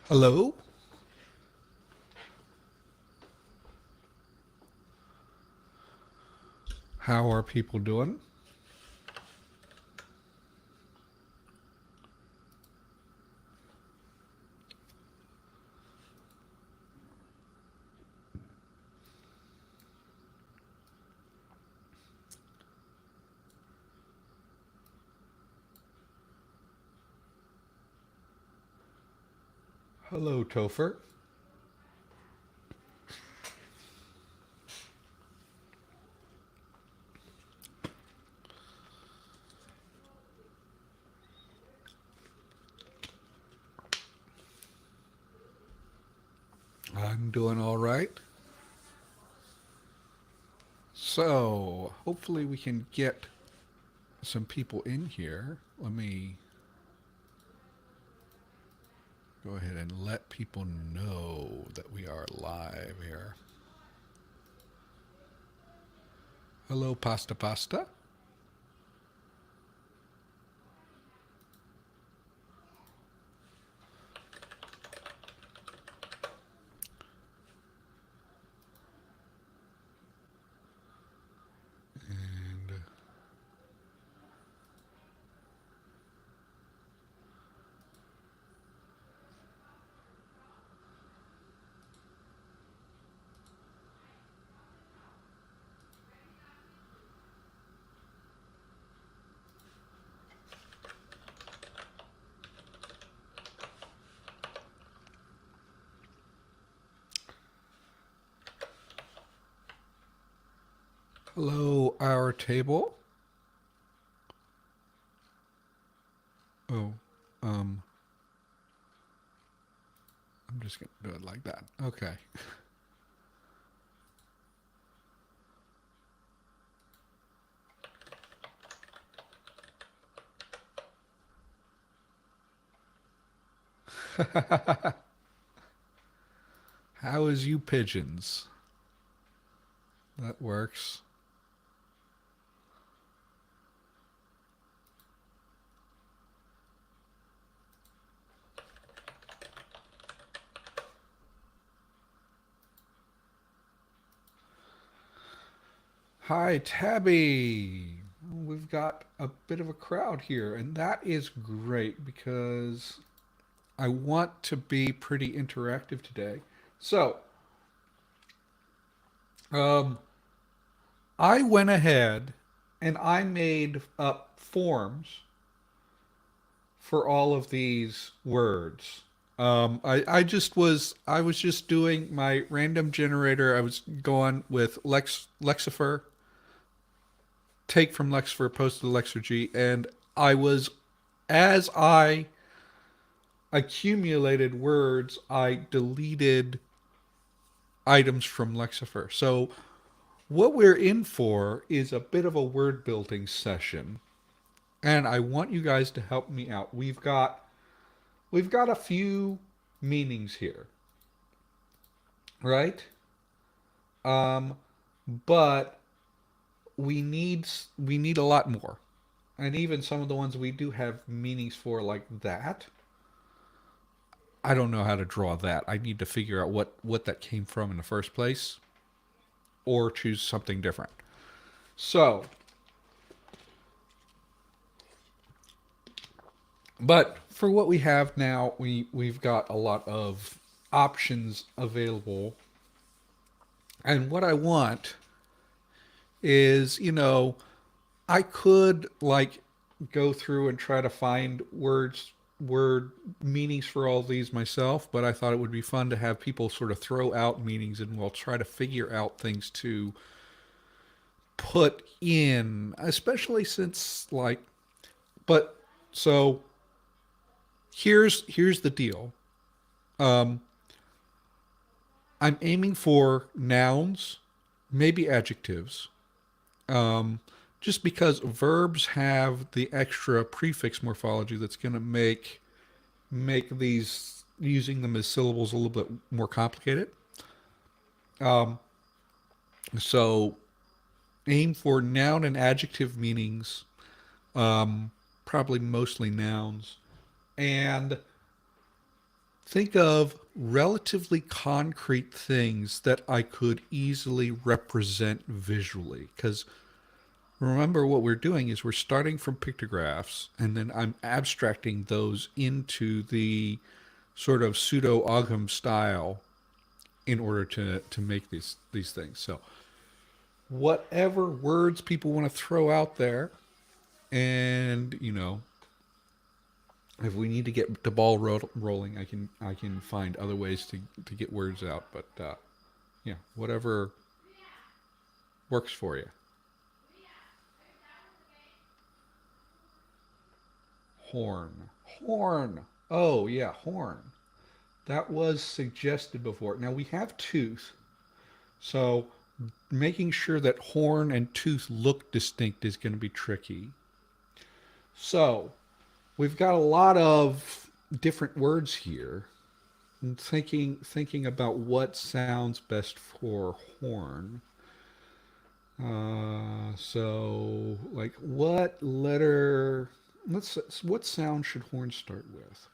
Hello? How are people doing? Hello, Topher. I'm doing all right. So, hopefully, we can get some people in here. Let me go ahead and let people know that we are live here. Hello, Pasta Pasta. And hello, our table. Oh, um, I'm just going to do it like that. Okay. How is you pigeons? That works. Hi, Tabby. We've got a bit of a crowd here, and that is great because I want to be pretty interactive today. So, um, I went ahead and I made up forms for all of these words. I was just doing my random generator. I was going with Lexifer, take from Lexifer, post to Lexergy, and I was as I accumulated words, I deleted items from Lexifer. So what we're in for is a bit of a word building session, and I want you guys to help me out. We've got a few meanings here, right? Um, but we need a lot more, and even some of the ones we do have meanings for, like that. I don't know how to draw that. I need to figure out what that came from in the first place, or choose something different. So, but for what we have now, we've got a lot of options available. And what I want is, I could like go through and try to find word meanings for all these myself, but I thought it would be fun to have people sort of throw out meanings and we'll try to figure out things to put in, especially since like but so here's the deal. Um, I'm aiming for nouns, maybe adjectives, um, just because verbs have the extra prefix morphology that's going to make these using them as syllables a little bit more complicated. Um, so aim for noun and adjective meanings, probably mostly nouns, and think of relatively concrete things that I could easily represent visually. Because remember, what we're doing is we're starting from pictographs, and then I'm abstracting those into the sort of pseudo Ogham style in order to make these things. So whatever words people want to throw out there, and if we need to get the ball rolling, I can find other ways to get words out. But yeah, whatever works for you. Horn, horn. Oh yeah, horn. That was suggested before. Now we have tooth, so making sure that horn and tooth look distinct is going to be tricky. So we've got a lot of different words here. I'm thinking about what sounds best for horn. So like what letter? Let's what sound should horn start with?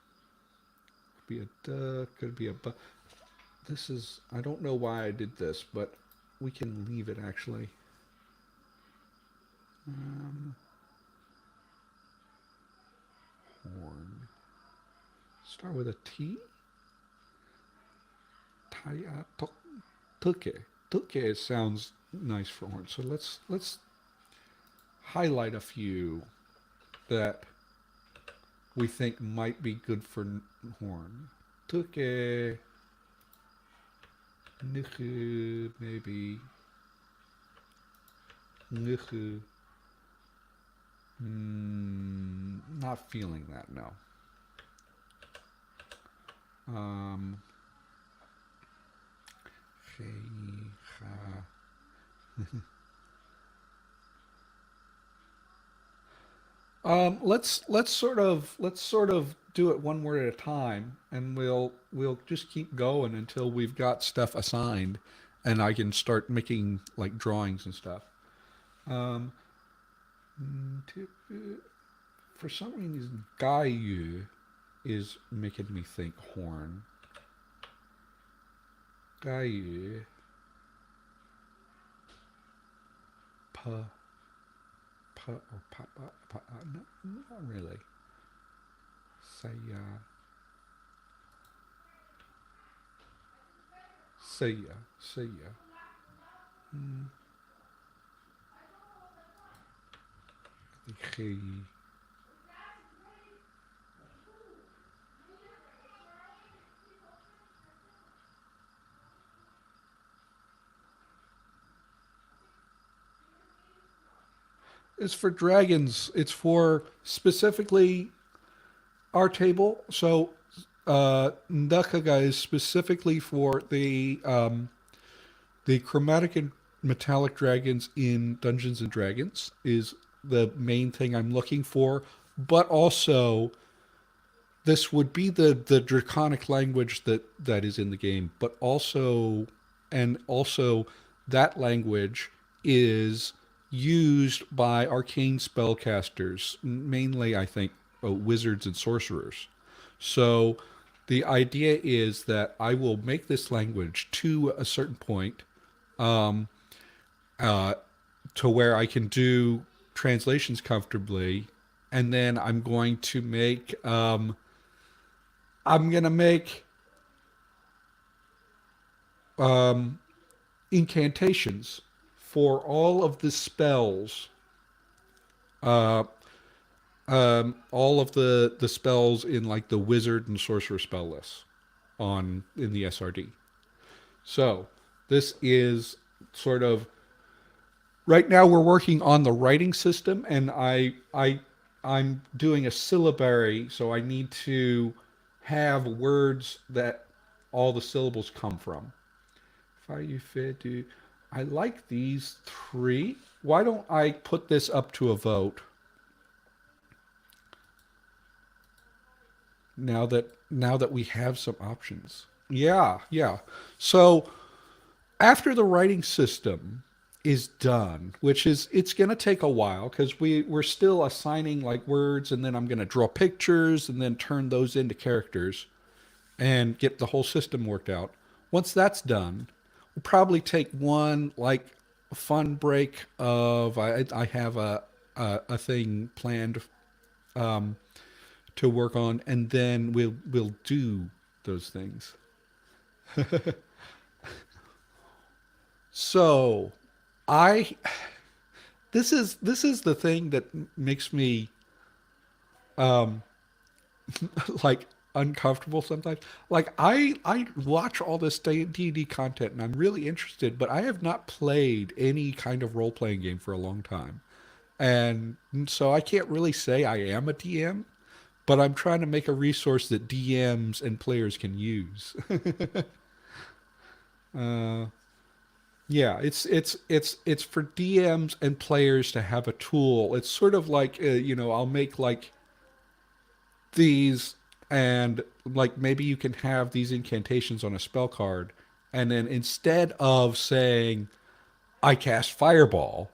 Could be a duh. Could be a bu. This is I don't know why I did this, but we can leave it actually. Um, horn. Start with a T. Taya tuke. Tuke sounds nice for horn. So let's highlight a few that we think might be good for horn. Tuke, nuhu, maybe. Nuhu. Not feeling that, no. Um, let's sort of do it one word at a time, and we'll just keep going until we've got stuff assigned, and I can start making like drawings and stuff. Um, for some reason, Gayu is making me think horn. Gayu, pa, pa or pa, pa, pa no, not really. Saya, saya. Mm, it's for dragons. It's for specifically our table. So Ndăkaga is specifically for the chromatic and metallic dragons in Dungeons and Dragons is the main thing I'm looking for. But also, this would be the Draconic language that is in the game. But also that language is used by arcane spellcasters, mainly I think wizards and sorcerers. So the idea is that I will make this language to a certain point, um, uh, to where I can do translations comfortably, and then I'm gonna make um, incantations for all of the spells, uh, all of the spells in like the wizard and sorcerer spell lists on in the SRD. So this is sort of right now we're working on the writing system, and I'm doing a syllabary, so I need to have words that all the syllables come from. I like these three. Why don't I put this up to a vote now that we have some options? Yeah, yeah. So after the writing system is done, which is it's going to take a while because we're still assigning like words, and then I'm going to draw pictures and then turn those into characters. and get the whole system worked out. Once that's done, we'll probably take one like fun break of I have a thing planned um, to work on, and then we'll do those things. So I this is the thing that makes me um, like uncomfortable sometimes. Like I watch all this D&D content and I'm really interested, but I have not played any kind of role playing game for a long time, and so I can't really say I am a DM. But I'm trying to make a resource that DMs and players can use. uh, yeah, it's for DMs and players to have a tool. It's sort of like I'll make like these, and like maybe you can have these incantations on a spell card, and then instead of saying I cast fireball,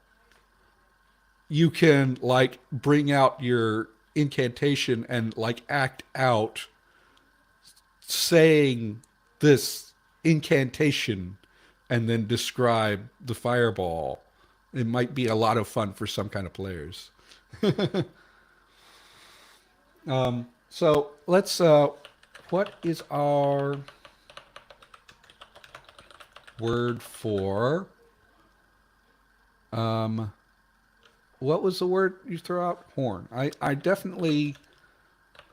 you can like bring out your incantation and like act out saying this incantation and then describe the fireball. It might be a lot of fun for some kind of players. So let's what is our word for um what was the word you throw out? Horn. I definitely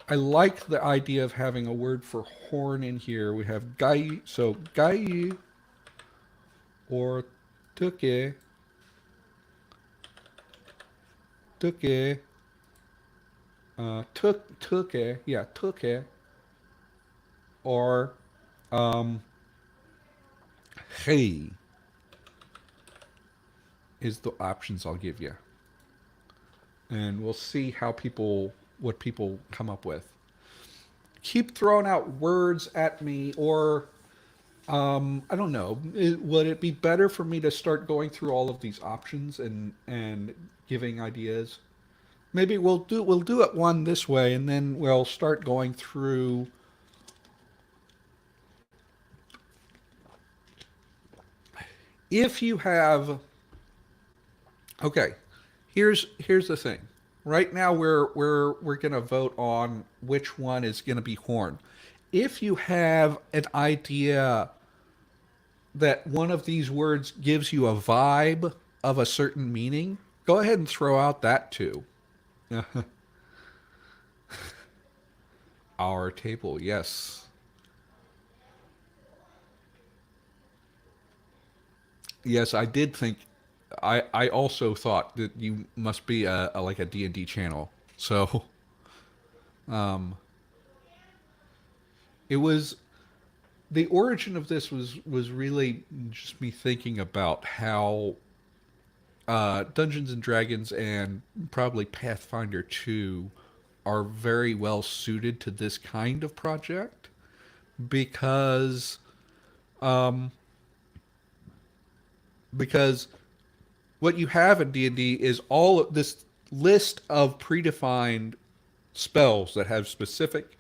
I like the idea of having a word for horn in here. We have gai, so gai or tuke, tuke, tuke, yeah, tuke, or um, hey is the options I'll give you, and we'll see what people come up with. Keep throwing out words at me, or I don't know. Would it be better for me to start going through all of these options and giving ideas? Maybe we'll do it one this way, and then we'll start going through. If you have, okay, here's the thing. Right now we're gonna vote on which one is gonna be horn. If you have an idea that one of these words gives you a vibe of a certain meaning, go ahead and throw out that too. Our table, yes. Yes, I did think I also thought that you must be a like a D&D channel. So, um it was the origin of this was really just me thinking about how Dungeons and Dragons and probably Pathfinder 2 are very well suited to this kind of project because um, because what you have in D&D is all of this list of predefined spells that have specific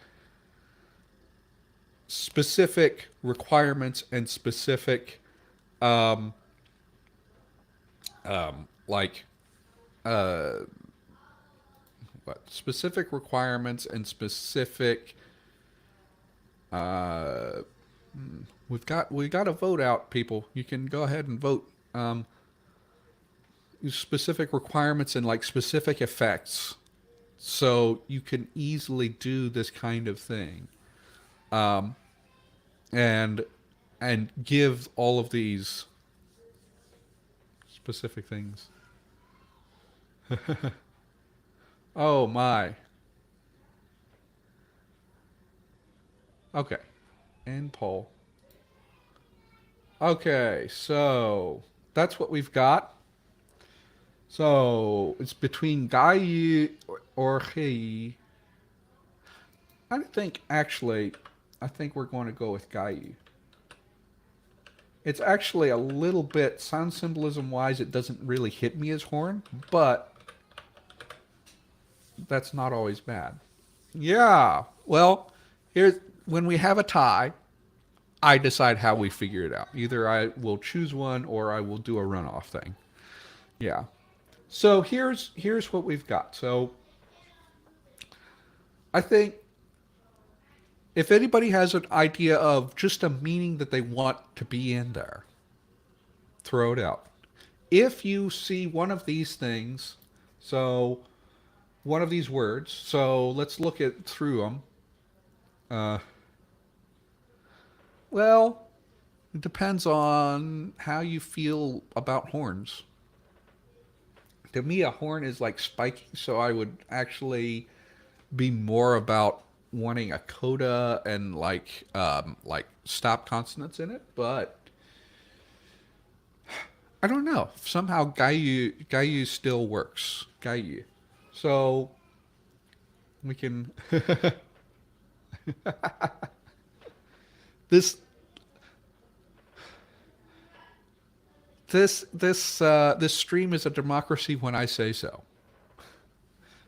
requirements and specific um, like uh, what specific requirements and specific uh, we got a vote out, people. You can go ahead and vote. Specific requirements and like specific effects, so you can easily do this kind of thing, um, and give all of these specific things. Oh my. Okay. And poll. Okay, so that's what we've got. So it's between Gai or Hei. I think we're going to go with Gai. It's actually a little bit, sound symbolism wise, it doesn't really hit me as horn, but that's not always bad. Yeah, well, here's when we have a tie, I decide how we figure it out. Either I will choose one or I will do a runoff thing. Yeah. So here's what we've got. So I think if anybody has an idea of just a meaning that they want to be in there, throw it out. If you see one of these things, so one of these words, so let's look at through them. Uh, well, it depends on how you feel about horns. To me, a horn is like spiking, so I would actually be more about wanting a coda and like stop consonants in it, but I don't know. Somehow Gayu still works. Gayu. So we can this this stream is a democracy when I say so.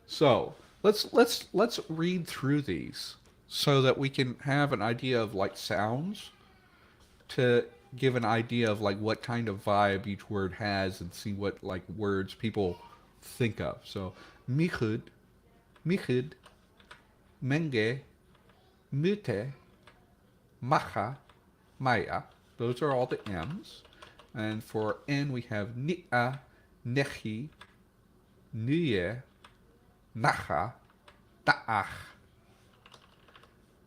So let's read through these so that we can have an idea of like sounds to give an idea of like what kind of vibe each word has and see what like words people think of. So michud, michud, menge, mute, macha, maya. Those are all the M's. And for N we have ni'a, nechi, nuye, nacha, ta'ach.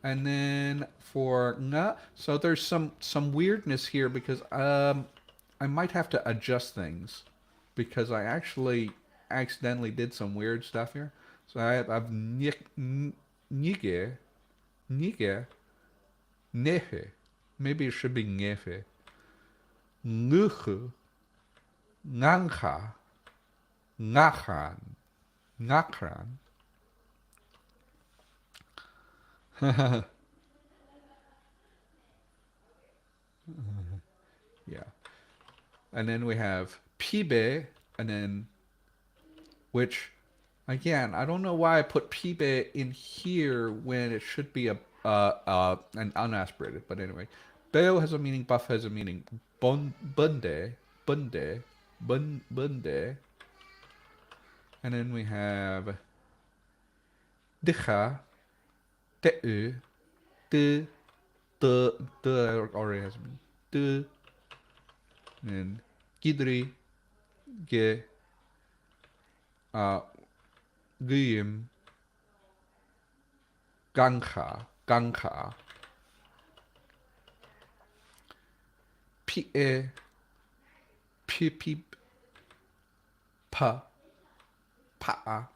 And then for nga, so there's some weirdness here because I might have to adjust things because I actually accidentally did some weird stuff here. So I've nige, nige, nehe. Maybe it should be nefe. Nguchu, ngancha, ngachan, ngakran. Yeah. And then we have pibe, and then, which, again, I don't know why I put pibe in here when it should be an unaspirated, but anyway. Beo has a meaning, buff has a meaning. Bunde, bunde, bunde. And then we have dicha, te'u, de, already has a meaning. De, and gidri, ge, guyim, gangcha, gangcha, pie, pipip, pa, pa.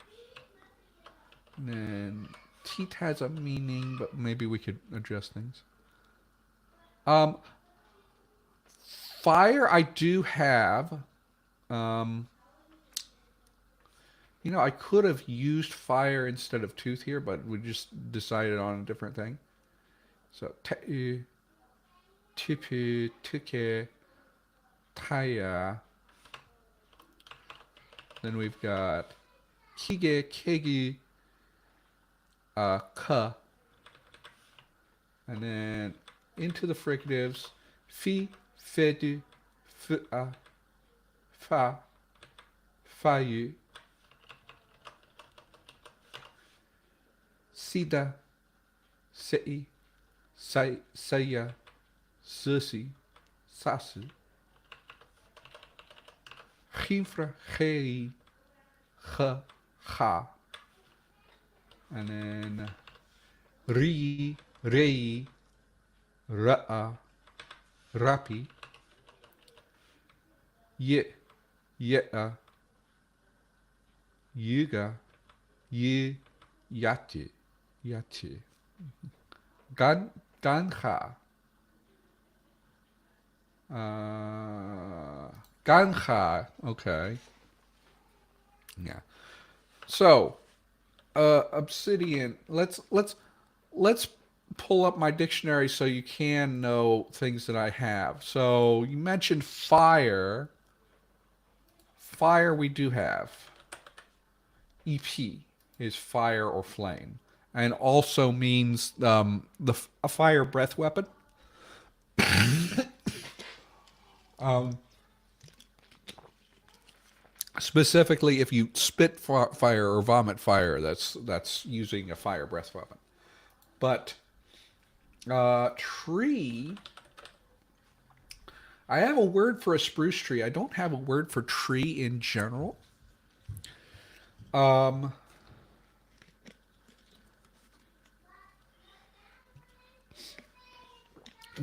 And then teat has a meaning, but maybe we could adjust things. Fire I do have. You know, I could have used fire instead of tooth here, but we just decided on a different thing. So, te'u, tipu, tuke, taya. Then we've got kige, kegi, ka. And then into the fricatives, fi, fedu, fua, fa, fayu, sida, sei, saya, susi, sasu, chifra, chei, cha, cha. And then ri, rei, ra'a, rapi, ye, ye'a, yuga, ye, yati, yati. Ganja. Ganja. Okay. Yeah. So, obsidian. Let's pull up my dictionary so you can know things that I have. So you mentioned fire. Fire we do have. EP is fire or flame. and also means a fire breath weapon. Specifically, if you spit fire or vomit fire, that's using a fire breath weapon. But tree, I have a word for a spruce tree. I don't have a word for tree in general. Um,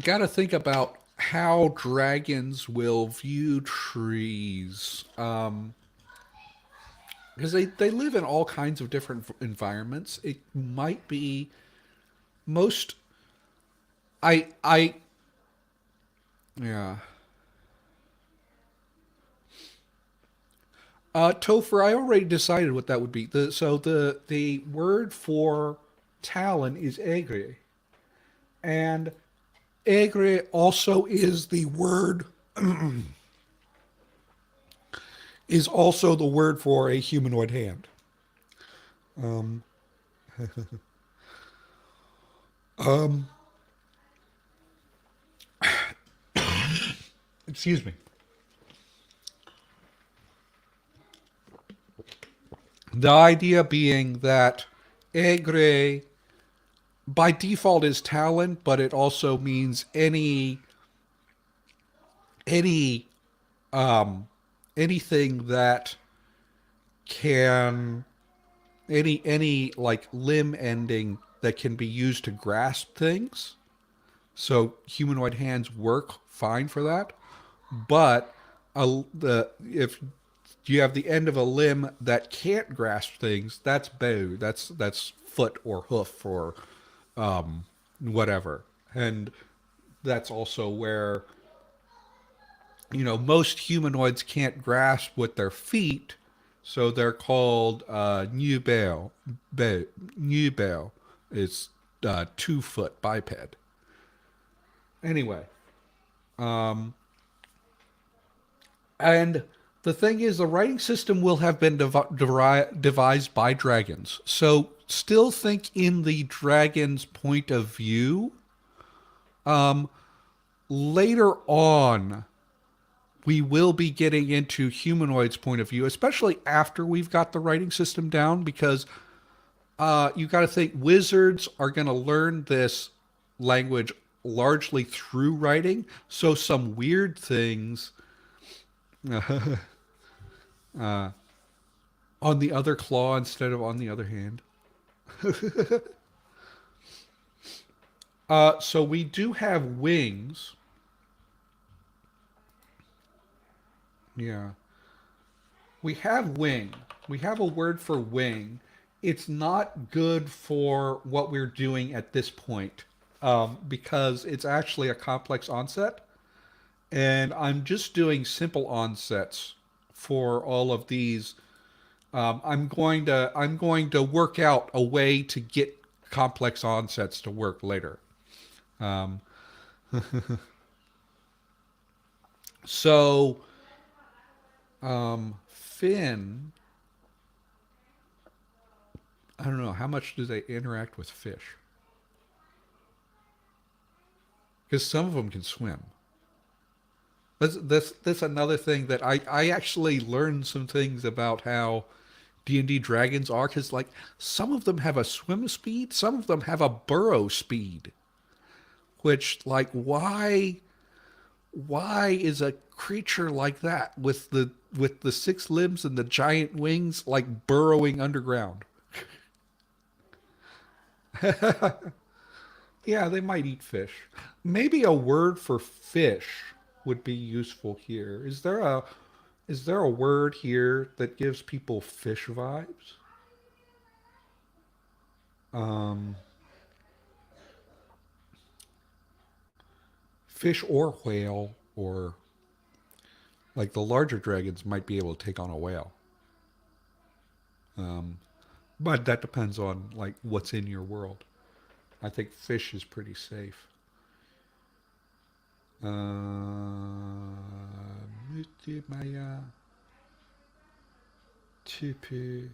Got to think about how dragons will view trees. Because they live in all kinds of different environments. It might be most. I yeah. Topher, I already decided what that would be. The word for talon is aigre, and aigre also is also the word for a humanoid hand. Um, um, Excuse me. The idea being that aigre by default is talon, but it also means any um anything that can any like limb ending that can be used to grasp things. So humanoid hands work fine for that. But if you have the end of a limb that can't grasp things, that's bow. That's foot or hoof or whatever. And that's also where most humanoids can't grasp with their feet, so they're called nubel. Nubel is 2-foot biped. Anyway, um, and the thing is, the writing system will have been devised by dragons. So still think in the dragon's point of view. Um, Later on, we will be getting into humanoids' point of view, especially after we've got the writing system down, because you got to think wizards are going to learn this language largely through writing. So some weird things on the other claw instead of on the other hand. So we do have wings. Yeah. We have wing. We have a word for wing. It's not good for what we're doing at this point because it's actually a complex onset. And I'm just doing simple onsets for all of these. I'm going to work out a way to get complex onsets to work later. Um, so Finn, I don't know how much do they interact with fish because some of them can swim. That's another thing that I actually learned some things about how D&D dragons are because like some of them have a swim speed, some of them have a burrow speed, which like why is a creature like that with the 6 limbs and the giant wings like burrowing underground? Yeah, they might eat fish. Maybe a word for fish would be useful here. Is there a word here that gives people fish vibes? Um, Fish or whale or like the larger dragons might be able to take on a whale. Um, but that depends on like what's in your world. I think fish is pretty safe. Maya tipu.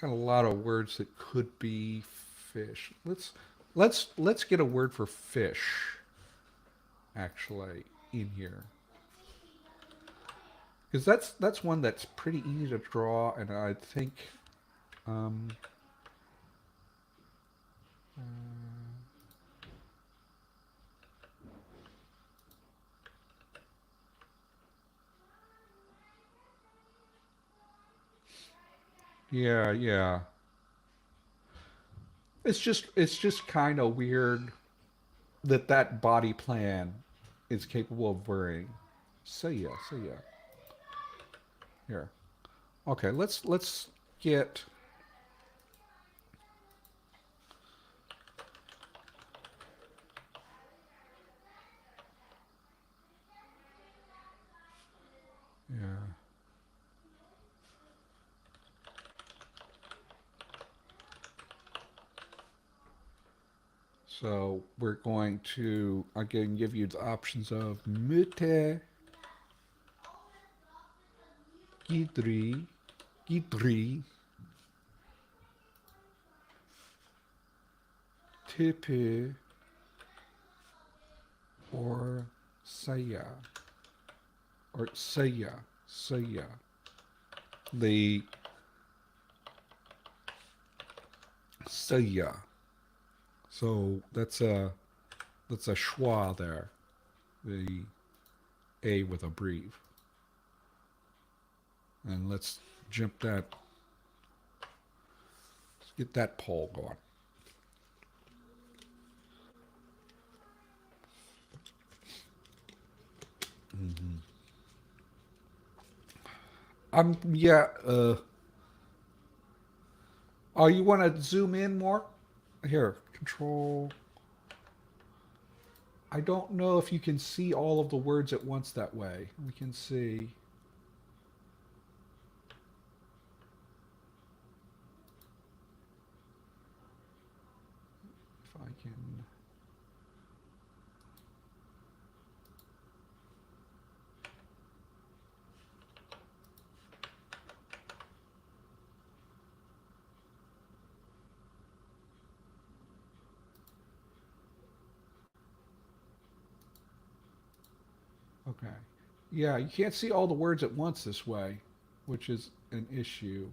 Got a lot of words that could be fish. Let's get a word for fish actually in here, because that's one that's pretty easy to draw, and I think um, uh, yeah, yeah. It's just kind of weird that that body plan is capable of varying. So yeah. Here. Okay, let's get yeah. So we're going to again give you the options of mute, gidri, gidri, tipe, or saya, or saya. The saya. So that's a schwa there. The a with a breathe. And let's jump that. Let's get that poll going. Mm-hmm. Yeah. Oh, you want to zoom in more? Here, control. I don't know if you can see all of the words at once that way. We can see. If I can. Okay. Yeah, you can't see all the words at once this way, which is an issue.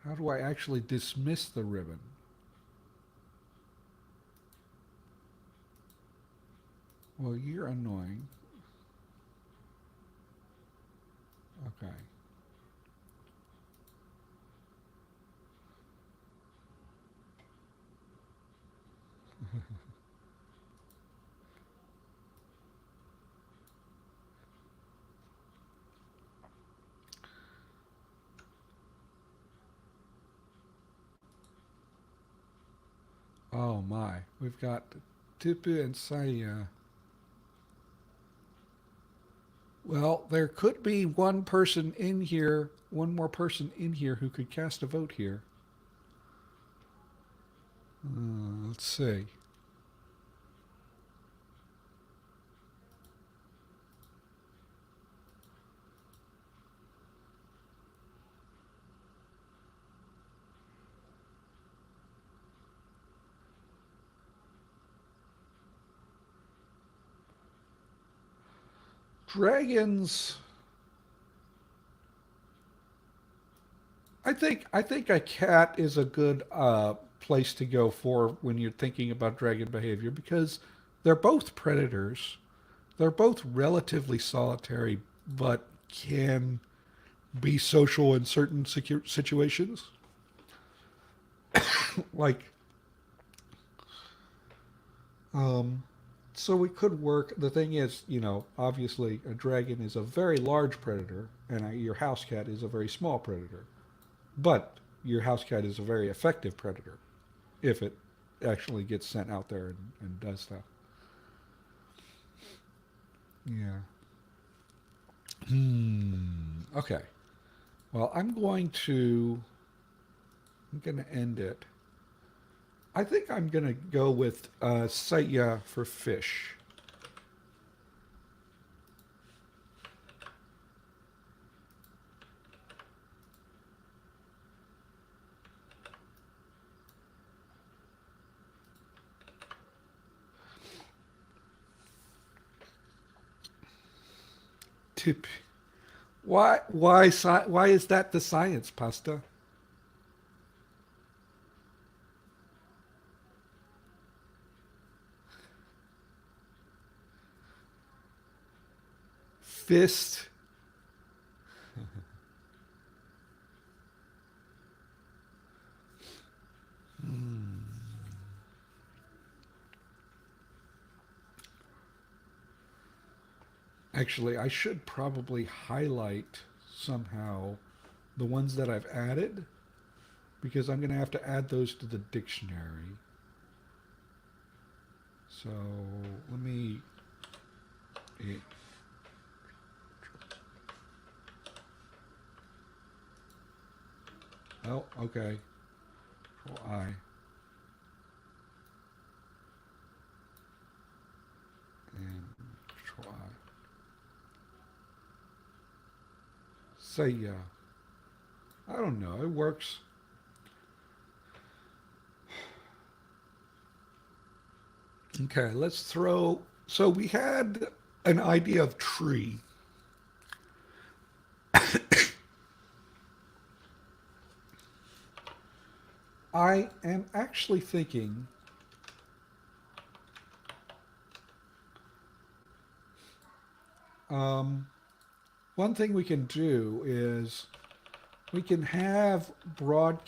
How do I actually dismiss the ribbon? Well, you're annoying. Okay. Oh my. We've got Tipu and Saya. Well, there could be one person in here, one more person in here who could cast a vote here. Let's see. Dragons. I think a cat is a good place to go for when you're thinking about dragon behavior because they're both predators. They're both relatively solitary, but can be social in certain situations. Like, um, so we could work. The thing is, obviously, a dragon is a very large predator, and your house cat is a very small predator. But your house cat is a very effective predator if it actually gets sent out there and does stuff. Yeah. Okay. Well, I'm going to I'm going to end it. I think I'm going to go with Saya for fish. Tip. Why is that the science, Pasta? Fist. Actually, I should probably highlight somehow the ones that I've added because I'm going to have to add those to the dictionary. So let me. Oh, okay. Control I. And Control I. Say yeah. I don't know. It works. Okay, let's throw. So we had an idea of tree. I am actually thinking um, one thing we can do is we can have broad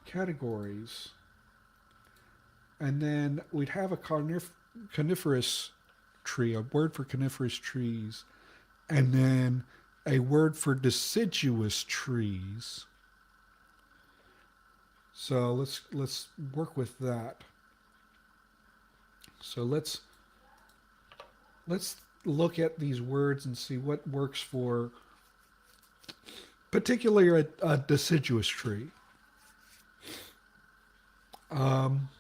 categories, and then we'd have a coniferous tree, a word for coniferous trees, and then a word for deciduous trees. So let's work with that. So let's look at these words and see what works for particularly a deciduous tree. Um,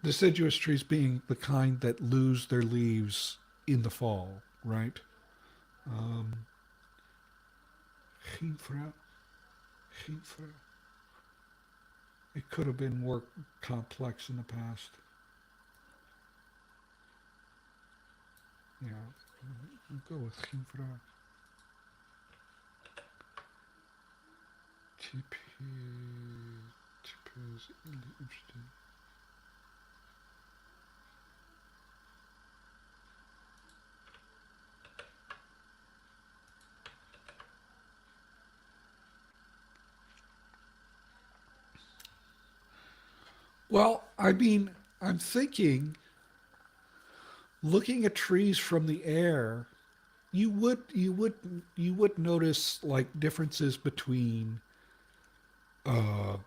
deciduous trees being the kind that lose their leaves in the fall, right? Um, Ginfra, Ginfra. It could have been more complex in the past. Yeah, we'll go with Ginfra. TP, TP is interesting. Well, I mean, I'm thinking, looking at trees from the air, you would notice like differences between uh,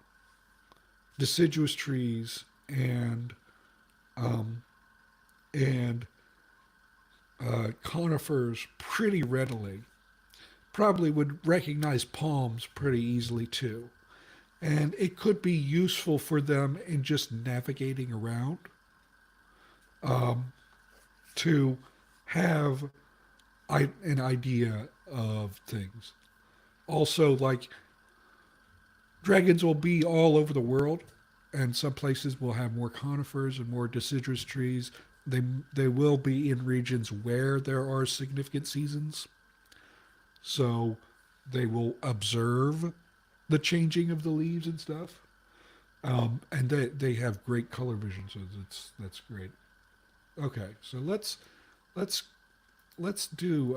deciduous trees um, and conifers pretty readily. Probably would recognize palms pretty easily too, and it could be useful for them in just navigating around to have an idea of things. Also, like dragons will be all over the world, and some places will have more conifers and more deciduous trees. They they will be in regions where there are significant seasons, so they will observe the changing of the leaves and stuff. And they have great color vision, so that's great. Okay, so let's let's do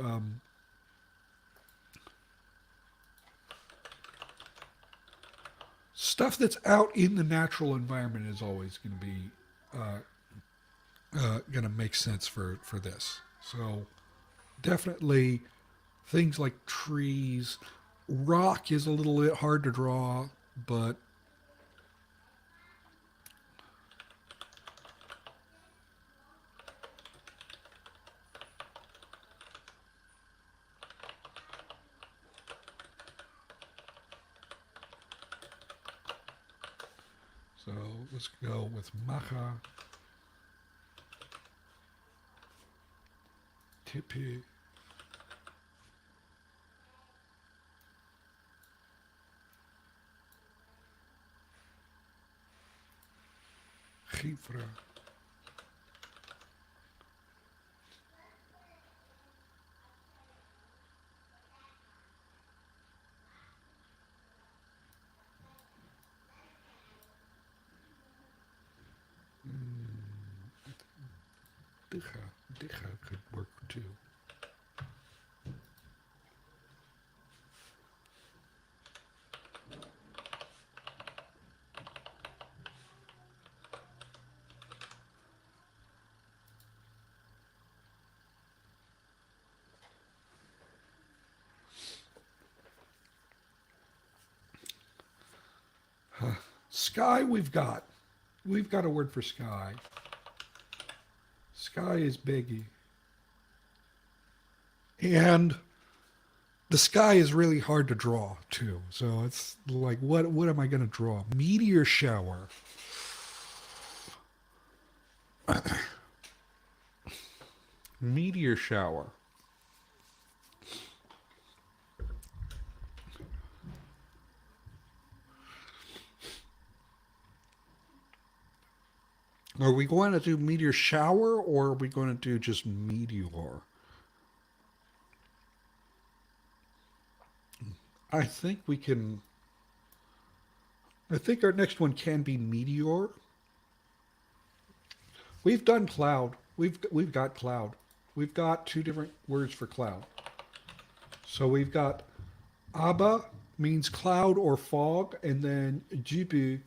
stuff that's out in the natural environment is always going to be uh, going to make sense for this. So definitely things like trees. Rock is a little bit hard to draw, but So let's go with Macha, Tipi, Chifra, Dikha. Dikha could work too. Sky, we've got. We've got a word for sky. Sky is biggie. And the sky is really hard to draw too. So it's like, what am I going to draw? Meteor shower. Meteor shower. Are we going to do meteor shower or are we going to do just meteor? I think we can. I think our next one can be meteor. We've done cloud. We've got cloud. We've got two different words for cloud. So we've got Abba means cloud or fog, and then Jibu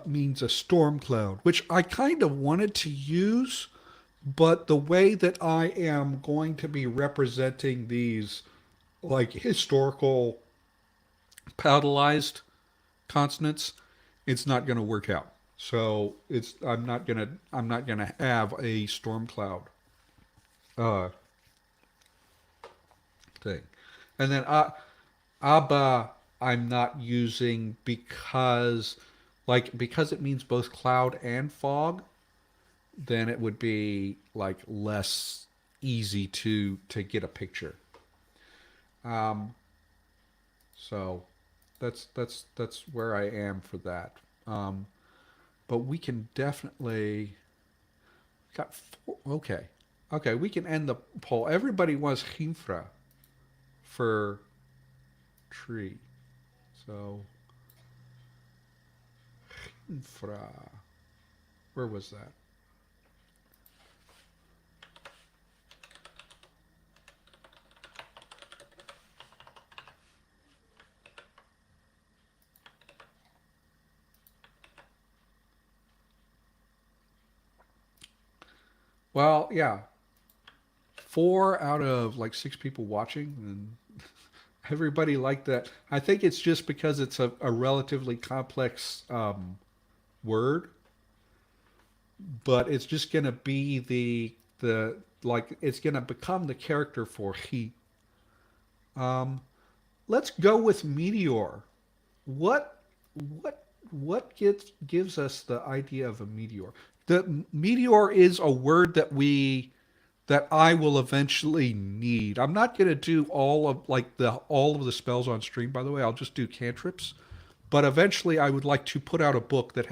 means a storm cloud, which I kind of wanted to use, but the way that I am going to be representing these like historical palatalized consonants, it's not going to work out. So it's I'm not gonna have a storm cloud uh, thing, and then Abba I'm not using because it means both cloud and fog. Then it would be like less easy to get a picture. Um, so that's where I am for that. Um, but we can definitely got four, okay, okay. We can end the poll. Everybody wants Hinfra for tree. So Hinfra, where was that? Well, yeah, four out of like six people watching, and everybody liked that. I think it's just because it's a relatively complex word, but it's just going to be the like it's going to become the character for he. Um, let's go with meteor. What what gives us the idea of a meteor? The meteor is a word that I will eventually need. I'm not going to do all of the spells on stream, by the way. I'll just do cantrips. But eventually I would like to put out a book that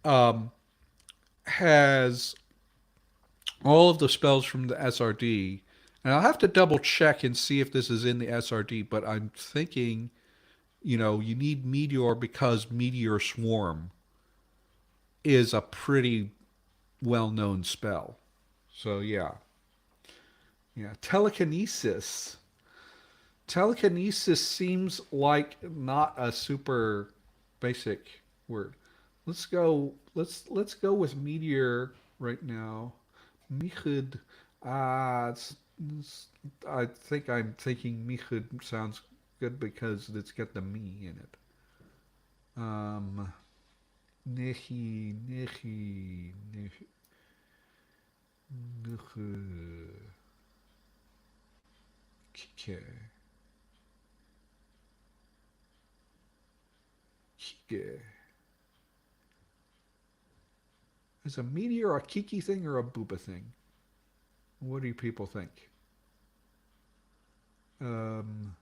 um has all of the spells from the SRD. And I'll have to double check and see if this is in the SRD, but I'm thinking, you need Meteor because Meteor Swarm is a pretty well-known spell. So yeah. Yeah, telekinesis. Telekinesis seems like not a super basic word. Let's go with meteor right now. Michud. I think I'm thinking Michud sounds good because it's got the me in it. Um, Nechi, Kike, Kike. Is a meteor a Kiki thing or a Booba thing? What do you people think? Um,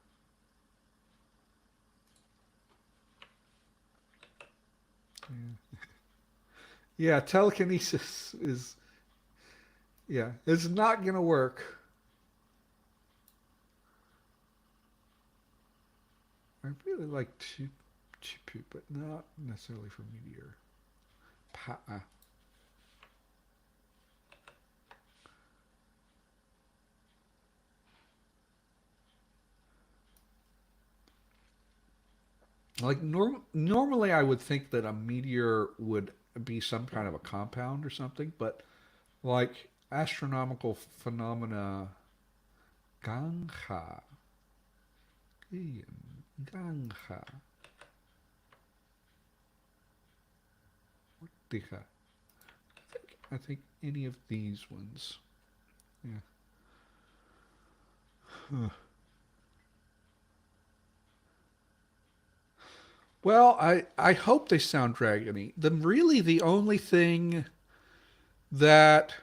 yeah, telekinesis is, yeah, it's not going to work. I really like Chipu, but not necessarily for meteor. Pa. Like normally, I would think that a meteor would be some kind of a compound or something, but like astronomical phenomena, Gangha, Gangha, Diha. I think any of these ones. Yeah. Huh. Well, I hope they sound dragony. The only thing that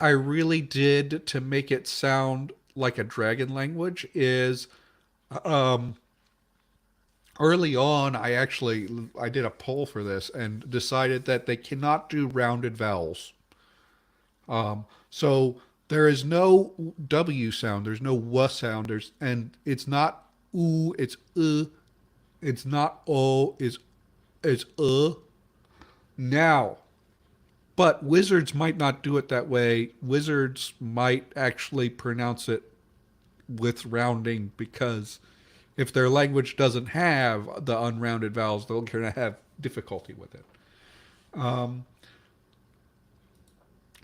I really did to make it sound like a dragon language is um, early on. I did a poll for this and decided that they cannot do rounded vowels. So there is no W sound. There's no W sound. And it's not oo. It's It's not O. It's now. But wizards might not do it that way. Wizards might actually pronounce it with rounding because if their language doesn't have the unrounded vowels, they're going to have difficulty with it. Um,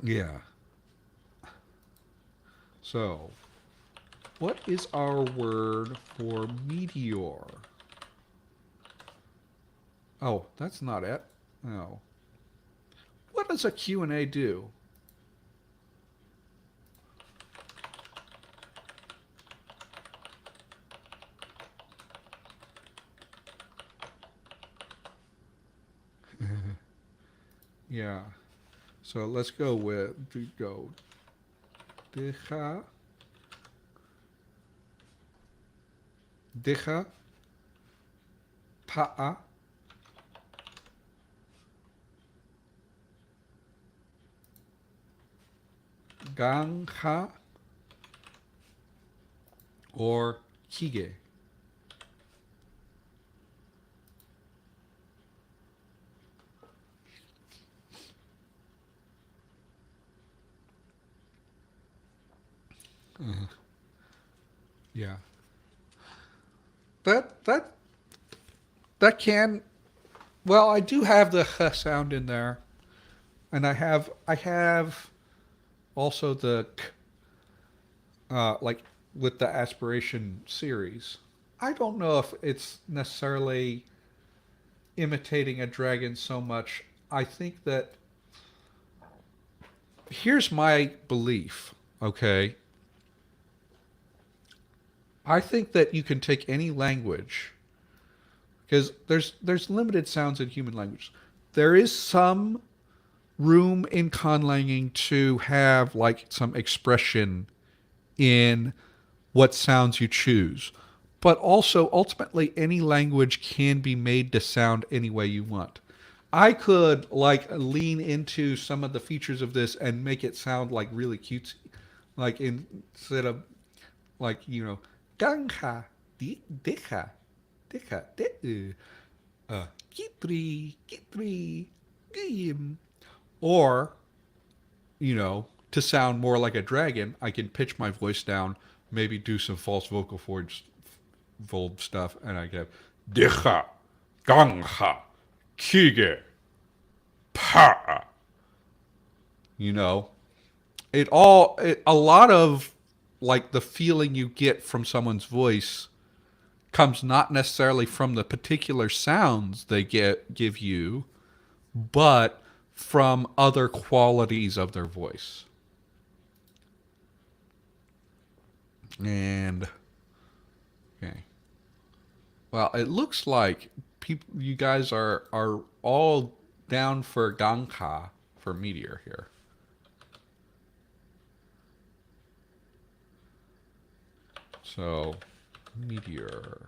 yeah. So, what is our word for meteor? Oh, that's not it. No. What does a Q&A do? Yeah. So let's go with go. Deja. Deja. Pa'a. Gangha. Or Kige. Yeah. That that that can, well, I do have the h sound in there, and I have also the k, like with the aspiration series. I don't know if it's necessarily imitating a dragon so much. I think that here's my belief, okay? I think that you can take any language because there's limited sounds in human language. There is some room in conlanging to have like some expression in what sounds you choose. But also, ultimately, any language can be made to sound any way you want. I could like lean into some of the features of this and make it sound like really cutesy, like instead of like gangha, deja, deja, de, kitri, gim, or to sound more like a dragon, I can pitch my voice down, maybe do some false vocal cords, fold stuff, and I get Decha, Gangha, Kige, Pa. You know, a lot of like the feeling you get from someone's voice comes not necessarily from the particular sounds they give you, but from other qualities of their voice. And okay. Well, it looks like you guys are all down for Ganka for meteor here. So, meteor.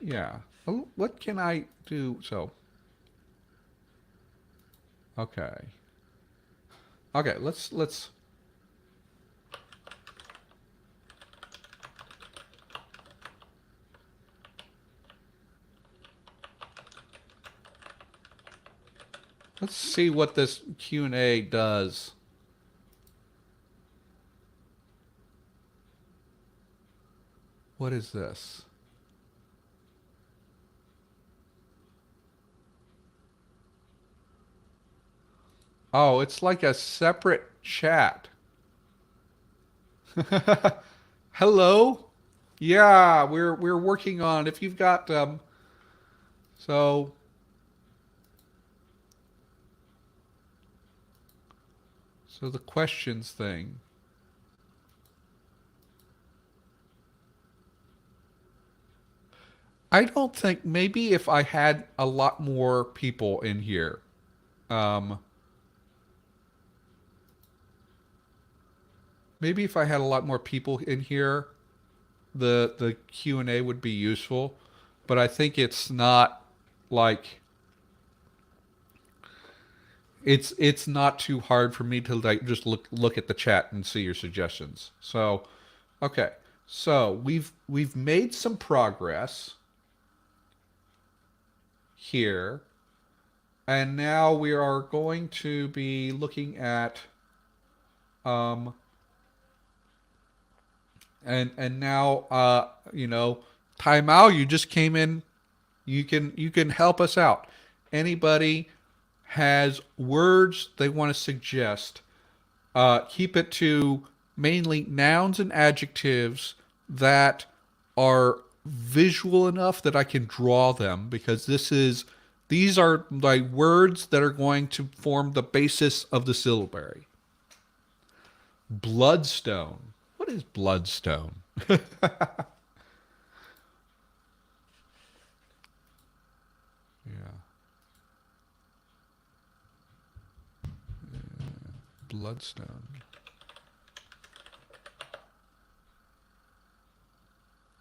Yeah. Oh, what can I do? So, okay. Okay, let's see what this Q&A does. What is this? Oh, it's like a separate chat. Hello? Yeah, we're working on if you've got so so the questions thing. I don't think maybe if I had a lot more people in here. Um maybe if I had a lot more people in here, the Q&A would be useful, but I think it's not like it's not too hard for me to like just look at the chat and see your suggestions. So, okay. So, we've made some progress here, and now we are going to be looking at um and now you know, Time Out, you just came in. You can help us out. Anybody has words they want to suggest, keep it to mainly nouns and adjectives that are visual enough that I can draw them, because these are my words that are going to form the basis of the syllabary. Bloodstone. What is bloodstone? Yeah, bloodstone.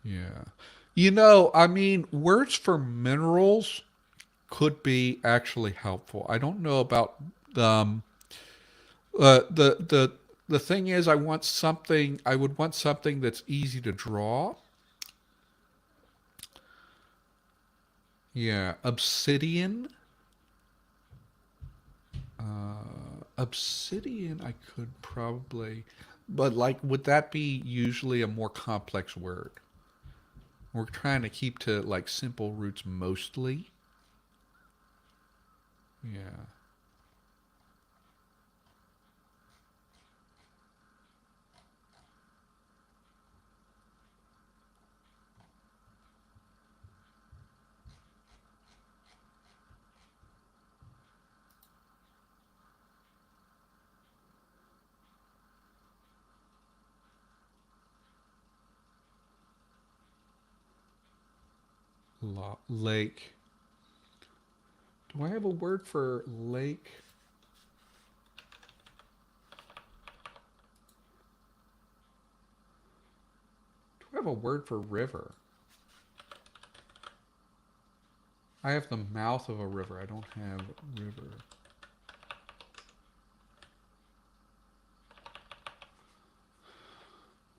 Yeah. You know, I mean, words for minerals could be actually helpful. I don't know about um the thing is I would want something that's easy to draw. Yeah, obsidian. Obsidian I could probably, but like would that be usually a more complex word? We're trying to keep to like simple roots mostly. Yeah. Lake. Do I have a word for lake? Do I have a word for river? I have the mouth of a river. I don't have river.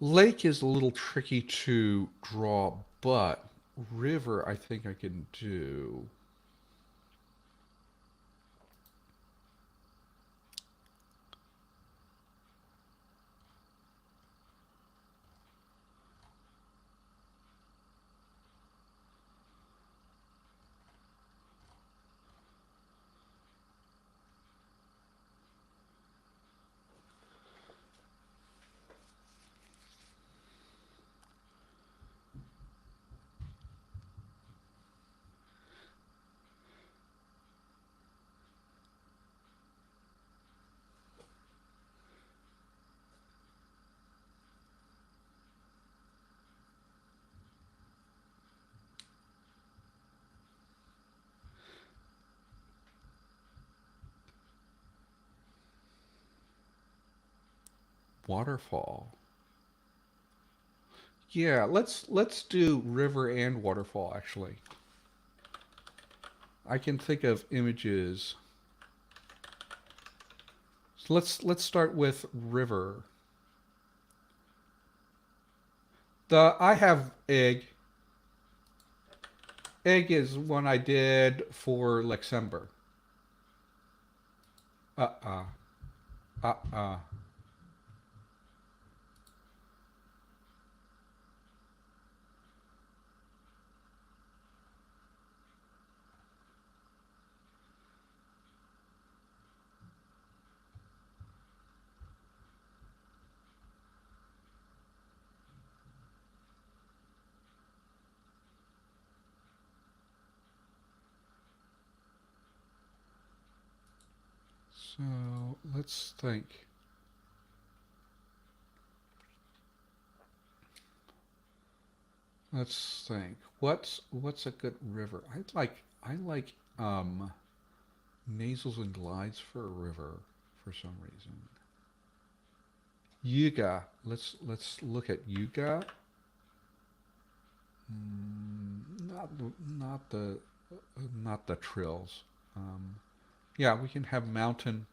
Lake is a little tricky to draw, but river I think I can do. waterfall. Yeah, let's do river and waterfall actually. I can think of images. So let's start with river. I have egg. Egg is one I did for Luxembourg. Uh-uh. Uh-uh. So let's think. Let's think. What's a good river? I like nasals and glides for a river for some reason. Yuga. Let's look at Yuga. Not not the not the trills. Um, yeah, we can have mountain.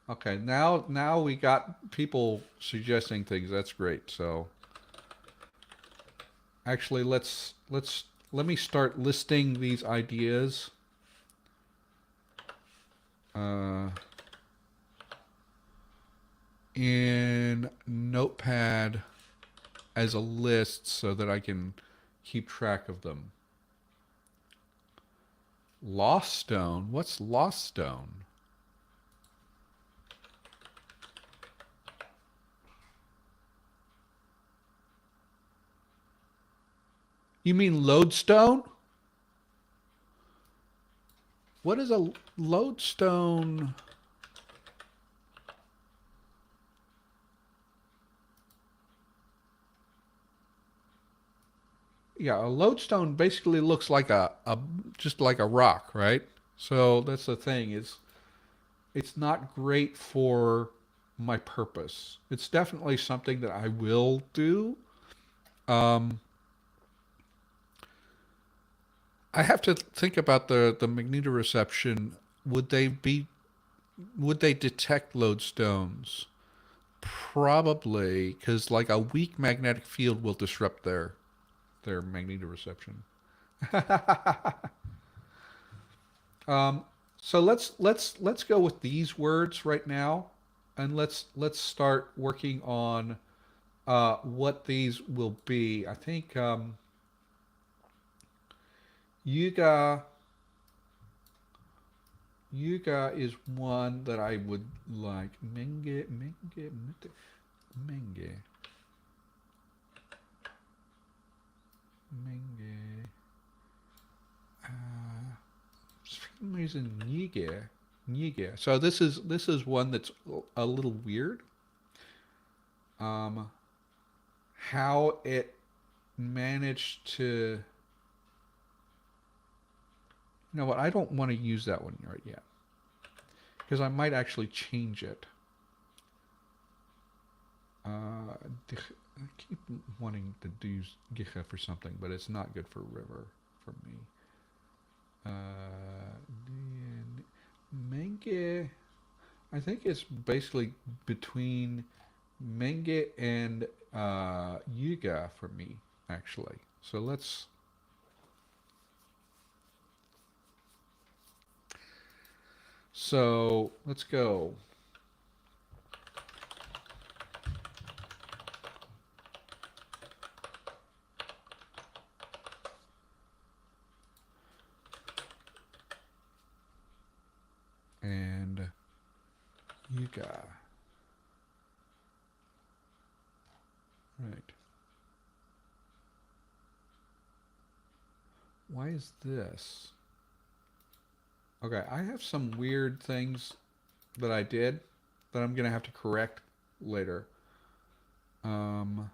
Okay, now we got people suggesting things. That's great. So actually, let me start listing these ideas. Uh, in Notepad as a list so that I can keep track of them. Lost Stone? What's Lost Stone? You mean Lodestone? What is a Lodestone? Yeah, a lodestone basically looks like a just like a rock, right? So that's the thing is it's not great for my purpose. It's definitely something that I will do. Um, I have to think about the magnetoreception. Would they be would they detect lodestones? Probably, because like a weak magnetic field will disrupt their magnetoreception. Um, so let's go with these words right now, and let's start working on what these will be. I think Yuga Yuga is one that I would like. Menge, Menge. Uh, for some reason, Nige. So this is one that's a little weird. Um, how it managed to. You know what? I don't want to use that one right yet because I might actually change it. I keep wanting to do Gicha for something, but it's not good for river for me. Menge, I think it's basically between Menge and Yuga for me, actually. So let's go. And Yuga. Right. Why is this? Okay, I have some weird things that I did that I'm gonna have to correct later. Um,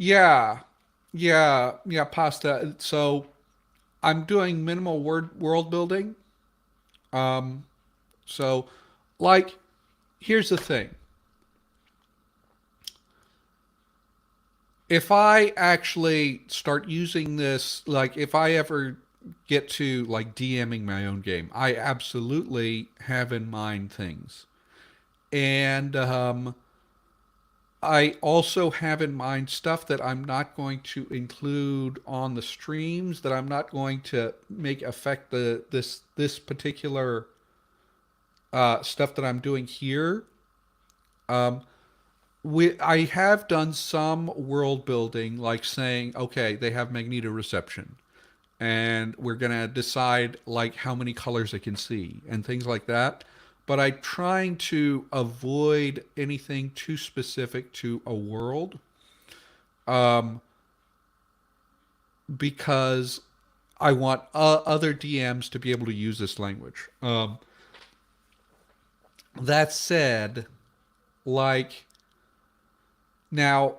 Yeah, yeah, pasta. So I'm doing minimal world building. Um, so, like, here's the thing: if I actually start using this, like, if I ever get to like DMing my own game, I absolutely have in mind things, and I also have in mind stuff that I'm not going to include on the streams, that I'm not going to make affect this particular stuff that I'm doing here. Um, I have done some world building, like saying, okay, they have magnetoreception, and we're gonna decide like how many colors it can see and things like that. But I'm trying to avoid anything too specific to a world, um, because I want other DMs to be able to use this language. That said, like now,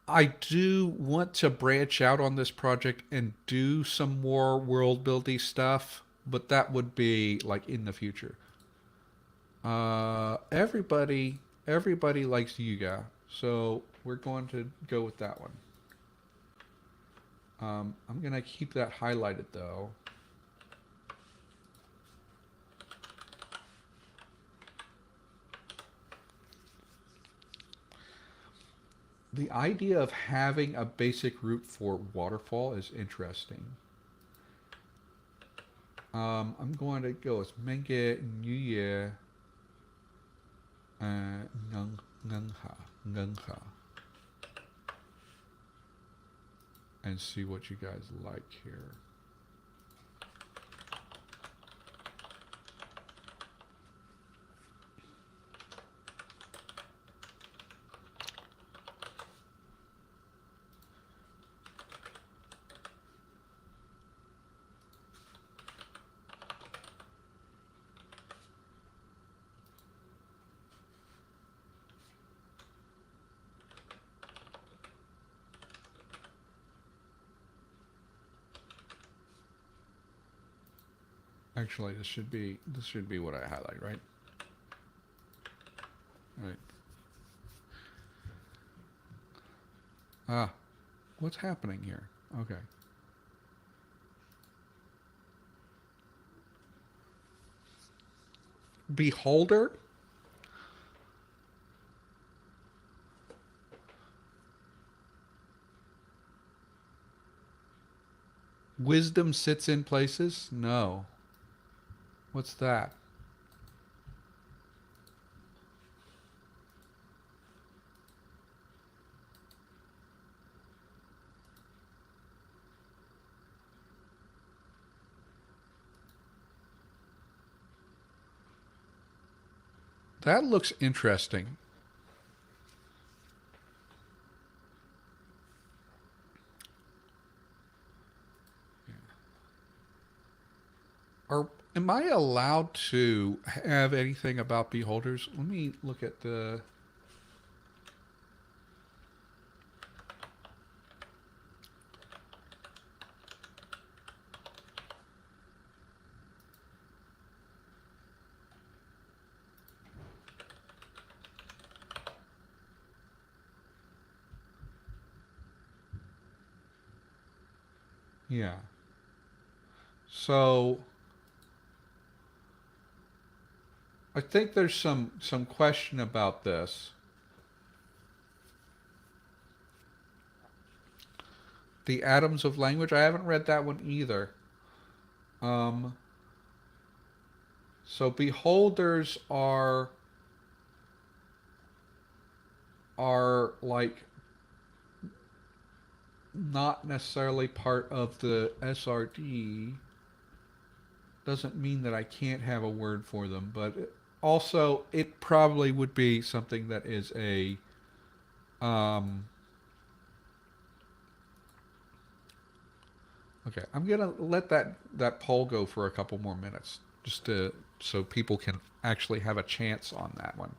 I do want to branch out on this project and do some more world building stuff, but that would be like in the future. Everybody likes Yuga, so we're going to go with that one. I'm gonna keep that highlighted though. The idea of having a basic route for waterfall is interesting. I'm going to go with Menge Nuye Ngungha Ngungha and see what you guys like here. Actually, this should be what I highlight, right? Right. Ah, what's happening here? Okay. Beholder? Wisdom sits in places? No. What's that? That looks interesting. Are am I allowed to have anything about beholders? Let me look at the. Yeah. So I think there's some question about this. The atoms of language. I haven't read that one either. Um, so beholders are like not necessarily part of the SRD. Doesn't mean that I can't have a word for them, but also it probably would be something that is a um, okay. I'm gonna let that poll go for a couple more minutes, just to so people can actually have a chance on that one.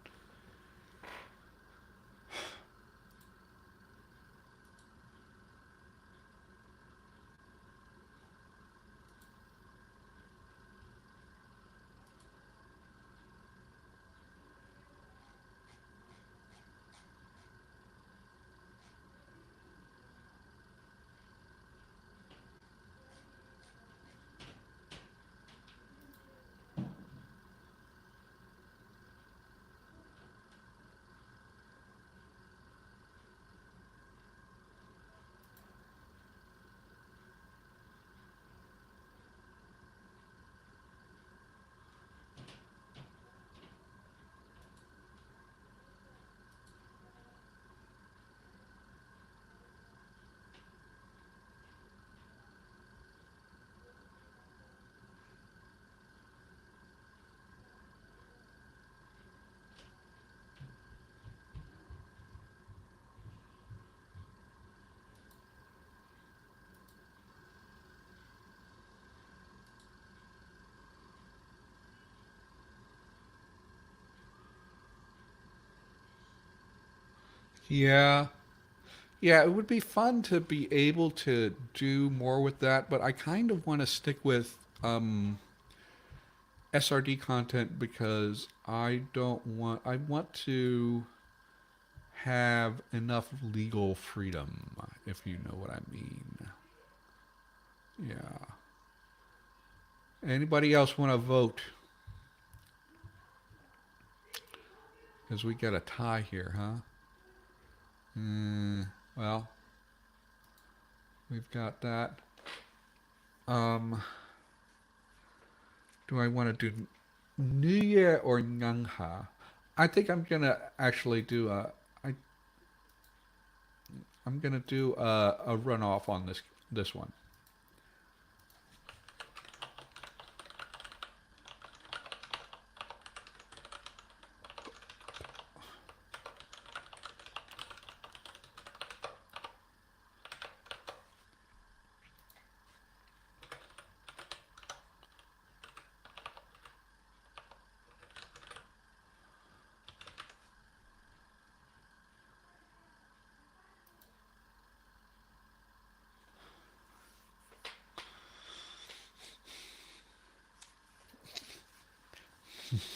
Yeah. Yeah, it would be fun to be able to do more with that, but I kind of want to stick with SRD content because I want to have enough legal freedom, if you know what I mean. Yeah. Anybody else want to vote? Because we got a tie here, huh? Well, we've got that. Um, do I want to do Nuye or Ngangha? I think I'm gonna actually do I I'm gonna do a runoff on this one.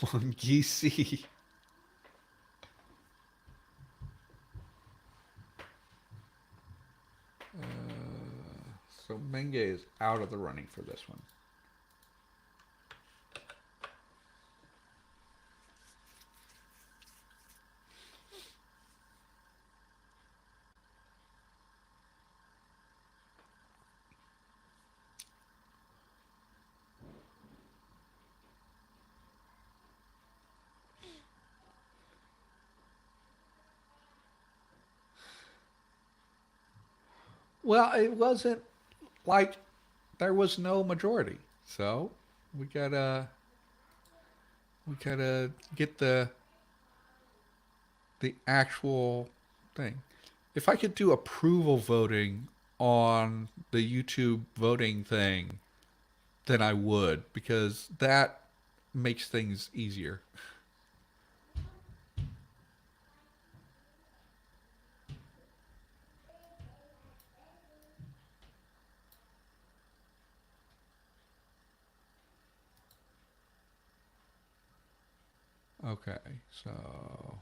Mongisi. So Menge is out of the running for this one. Well, it wasn't like there was no majority, so we gotta we gotta get the actual thing. If I could do approval voting on the YouTube voting thing, then I would because that makes things easier. Okay, so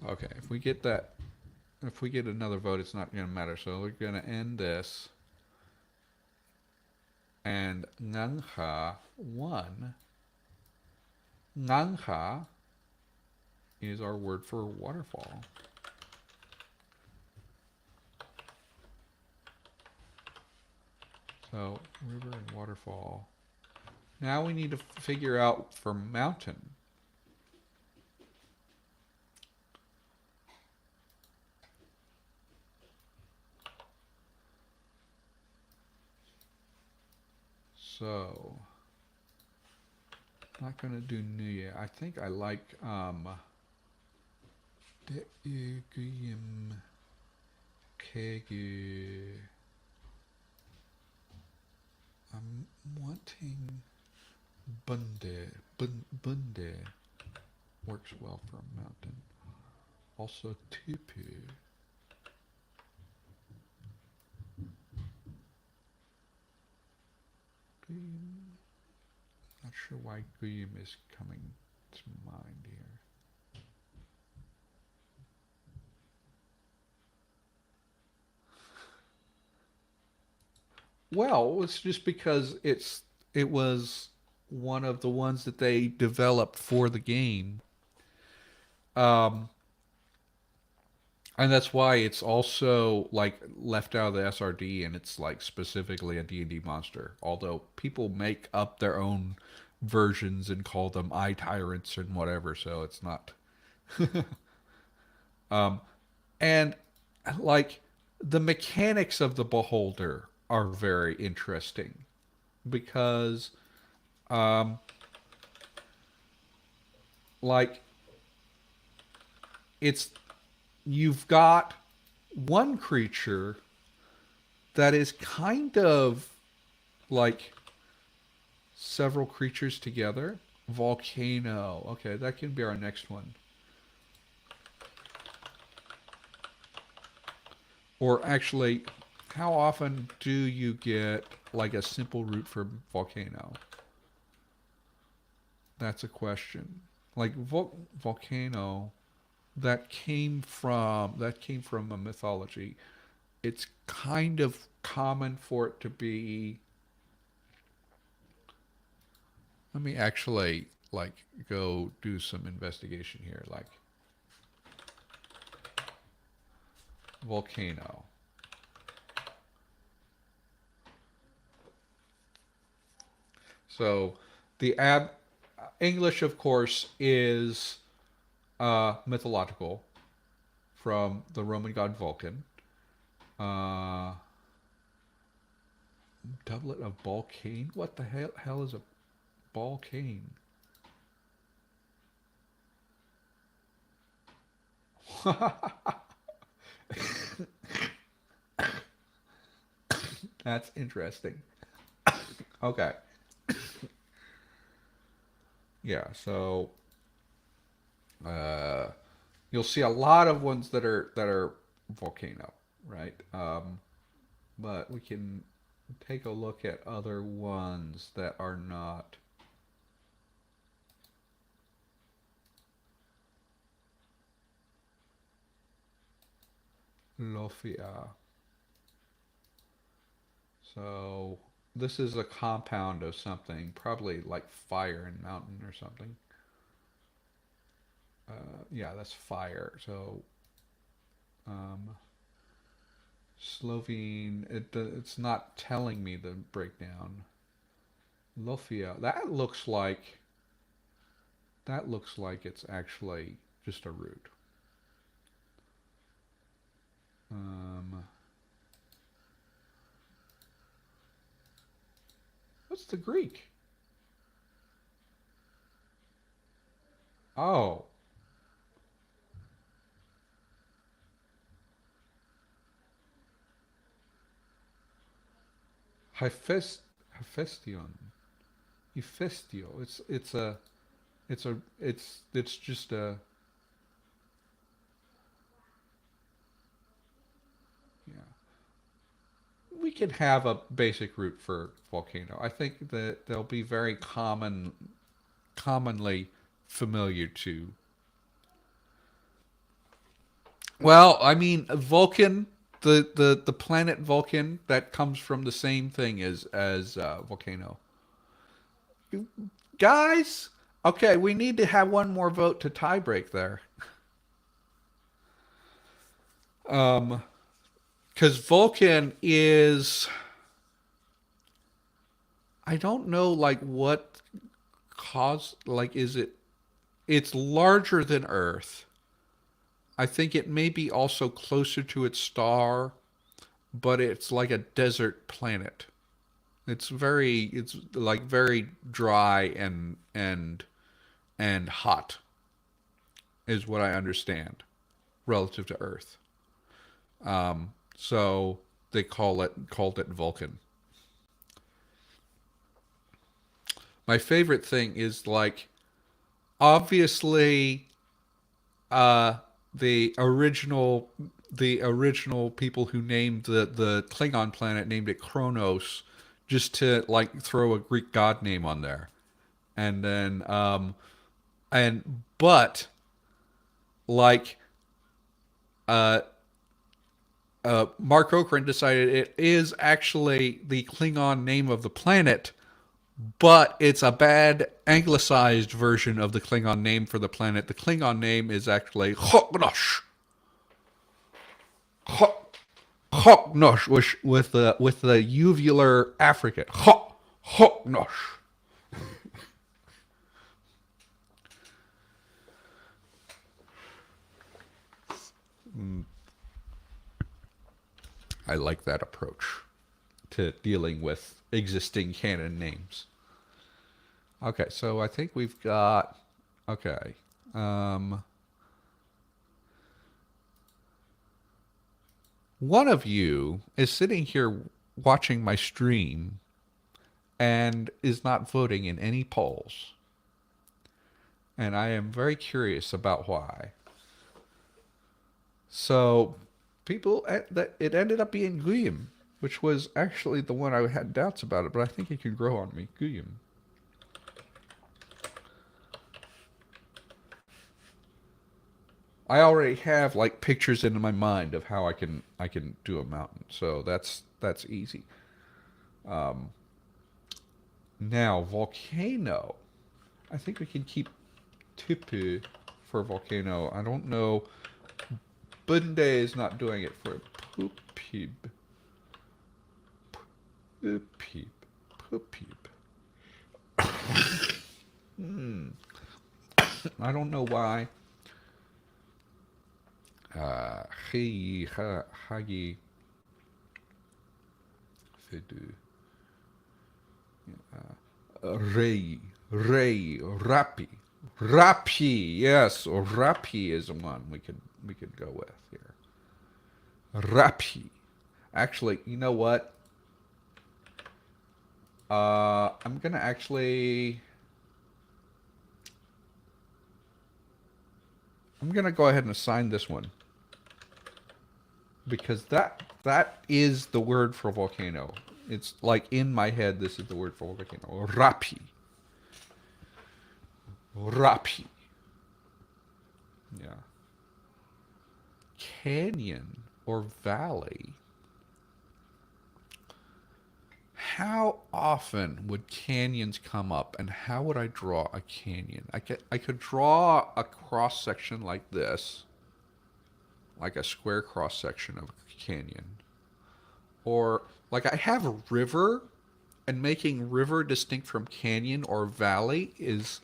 okay, if we get another vote, it's not going to matter. So we're going to end this, and Ngangha won. Ngangha is our word for waterfall. So river and waterfall. Now we need to figure out for mountain. So not gonna do Nuya. I think I like Deuguyim Kegu. I'm wanting Bunde works well for a mountain. Also Tupu. Guyum. Not sure why Guyum is coming to mind here. Well, it's just because it was one of the ones that they developed for the game. Um, and that's why it's also like left out of the SRD and it's like specifically a D&D monster. Although people make up their own versions and call them eye tyrants and whatever, so it's not and like the mechanics of the beholder are very interesting because um like it's you've got one creature that is kind of like several creatures together. Volcano. Okay, that can be our next one. Or actually, how often do you get like a simple root for volcano? That's a question. Like volcano, that came from a mythology. It's kind of common for it to be. Let me actually like go do some investigation here. Like volcano. So the English, of course, is mythological from the Roman god Vulcan. Uh, Doublet of Balkane? What the hell is a Balkane? That's interesting. Okay. Yeah, so uh, you'll see a lot of ones that are volcano, right? But we can take a look at other ones that are not. Lofia. So this is a compound of something, probably like fire and mountain or something. Yeah, that's fire. So um, Slovene. It's not telling me the breakdown. Lofia. That looks like it's actually just a root. Um, what's the Greek? Oh, Hephaestion. Hephaestio. It's just a, yeah. We can have a basic root for volcano. I think that they'll be very commonly familiar to. Well, I mean, Vulcan, the planet Vulcan, that comes from the same thing as volcano. Guys, okay, we need to have one more vote to tiebreak there. Because Vulcan is, I don't know, like what like, it's larger than Earth. I think it may be also closer to its star, but it's like a desert planet. It's like very dry and hot is what I understand relative to Earth. So they called it Vulcan. My favorite thing is like obviously uh the original the original people who named the Klingon planet named it Kronos just to like throw a Greek god name on there. And then and but like uh Mark Okran decided it is actually the Klingon name of the planet, but it's a bad anglicized version of the Klingon name for the planet. The Klingon name is actually Hognosh. Hognosh with the uvular affricate. Hognosh. I like that approach to dealing with existing canon names. Okay, so I think we've got. Okay. Um, One of you is sitting here watching my stream and is not voting in any polls. And I am very curious about why. So people that it ended up being Guillaume, which was actually the one I had doubts about it, but I think it can grow on me. Guillaume. I already have like pictures in my mind of how I can do a mountain, so that's easy. Now volcano. I think we can keep Tipu for volcano. I don't know. Bunde is not doing it for Pupib. Pupib. Pupib. I don't know why. Hagi Fidu. Rei, Rapi. Rapi, yes, or Rapi is the one we could go with here. Rapi. Actually, you know what? I'm gonna actually. I'm gonna go ahead and assign this one because that is the word for volcano. It's like in my head. This is the word for volcano. Rapi. Rapi. Yeah. Canyon or valley. How often would canyons come up, and how would I draw a canyon? I could draw a cross section like this, like a square cross section of a canyon, or like I have a river, and making river distinct from canyon or valley is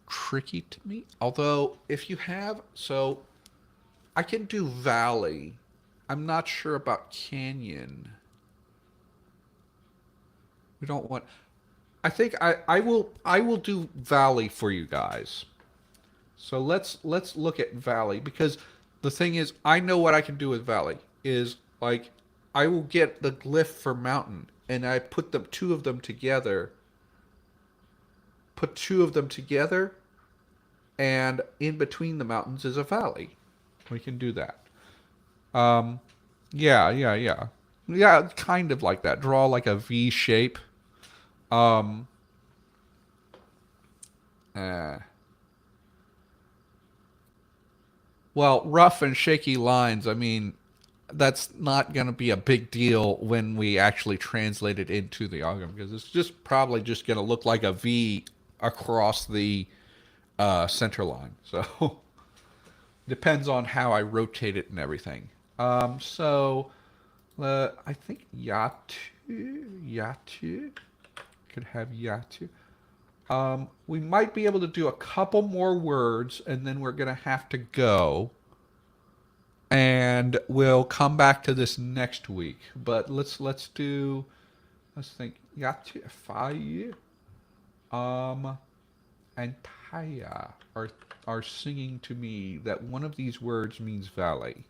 tricky to me. Although if you have, so I can do valley. I'm not sure about canyon. We don't want. I think I will do valley for you guys. So let's look at valley because the thing is I know what I can do with valley is like I will get the glyph for mountain and I put them two of them together. Put two of them together, and in between the mountains is a valley. We can do that. Yeah, kind of like that. Draw like a V shape. Um, uh, well, rough and shaky lines. I mean, that's not going to be a big deal when we actually translate it into the algorithm because it's just probably just going to look like a V across the center line. So depends on how I rotate it and everything. I think Yatu could have Yatu. We might be able to do a couple more words, and then we're gonna have to go. And we'll come back to this next week. But let's do. Let's think. Yatu, Fayu, and Taya are singing to me that one of these words means valley.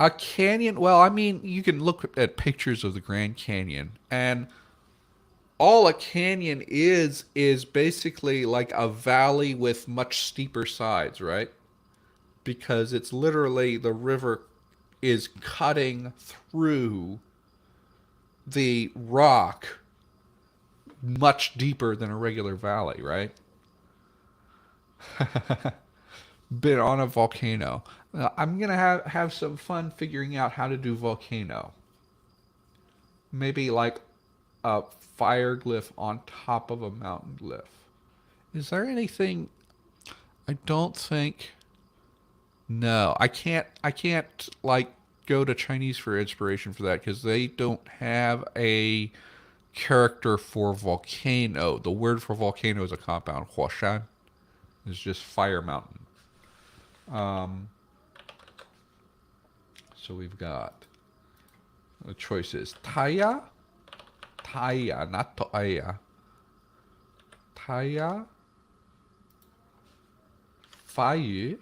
A canyon, well, I mean, you can look at pictures of the Grand Canyon, and all a canyon is basically like a valley with much steeper sides, right? Because it's literally the river is cutting through the rock much deeper than a regular valley, right? Been on a volcano. I'm gonna have some fun figuring out how to do volcano. Maybe like a fire glyph on top of a mountain glyph. Is there anything? I don't think. No, I can't. I can't like go to Chinese for inspiration for that because they don't have a character for volcano. The word for volcano is a compound. Huashan is just fire mountain. Um, so we've got the choices Taya, Taya, not Toaya. Taya, Fayu,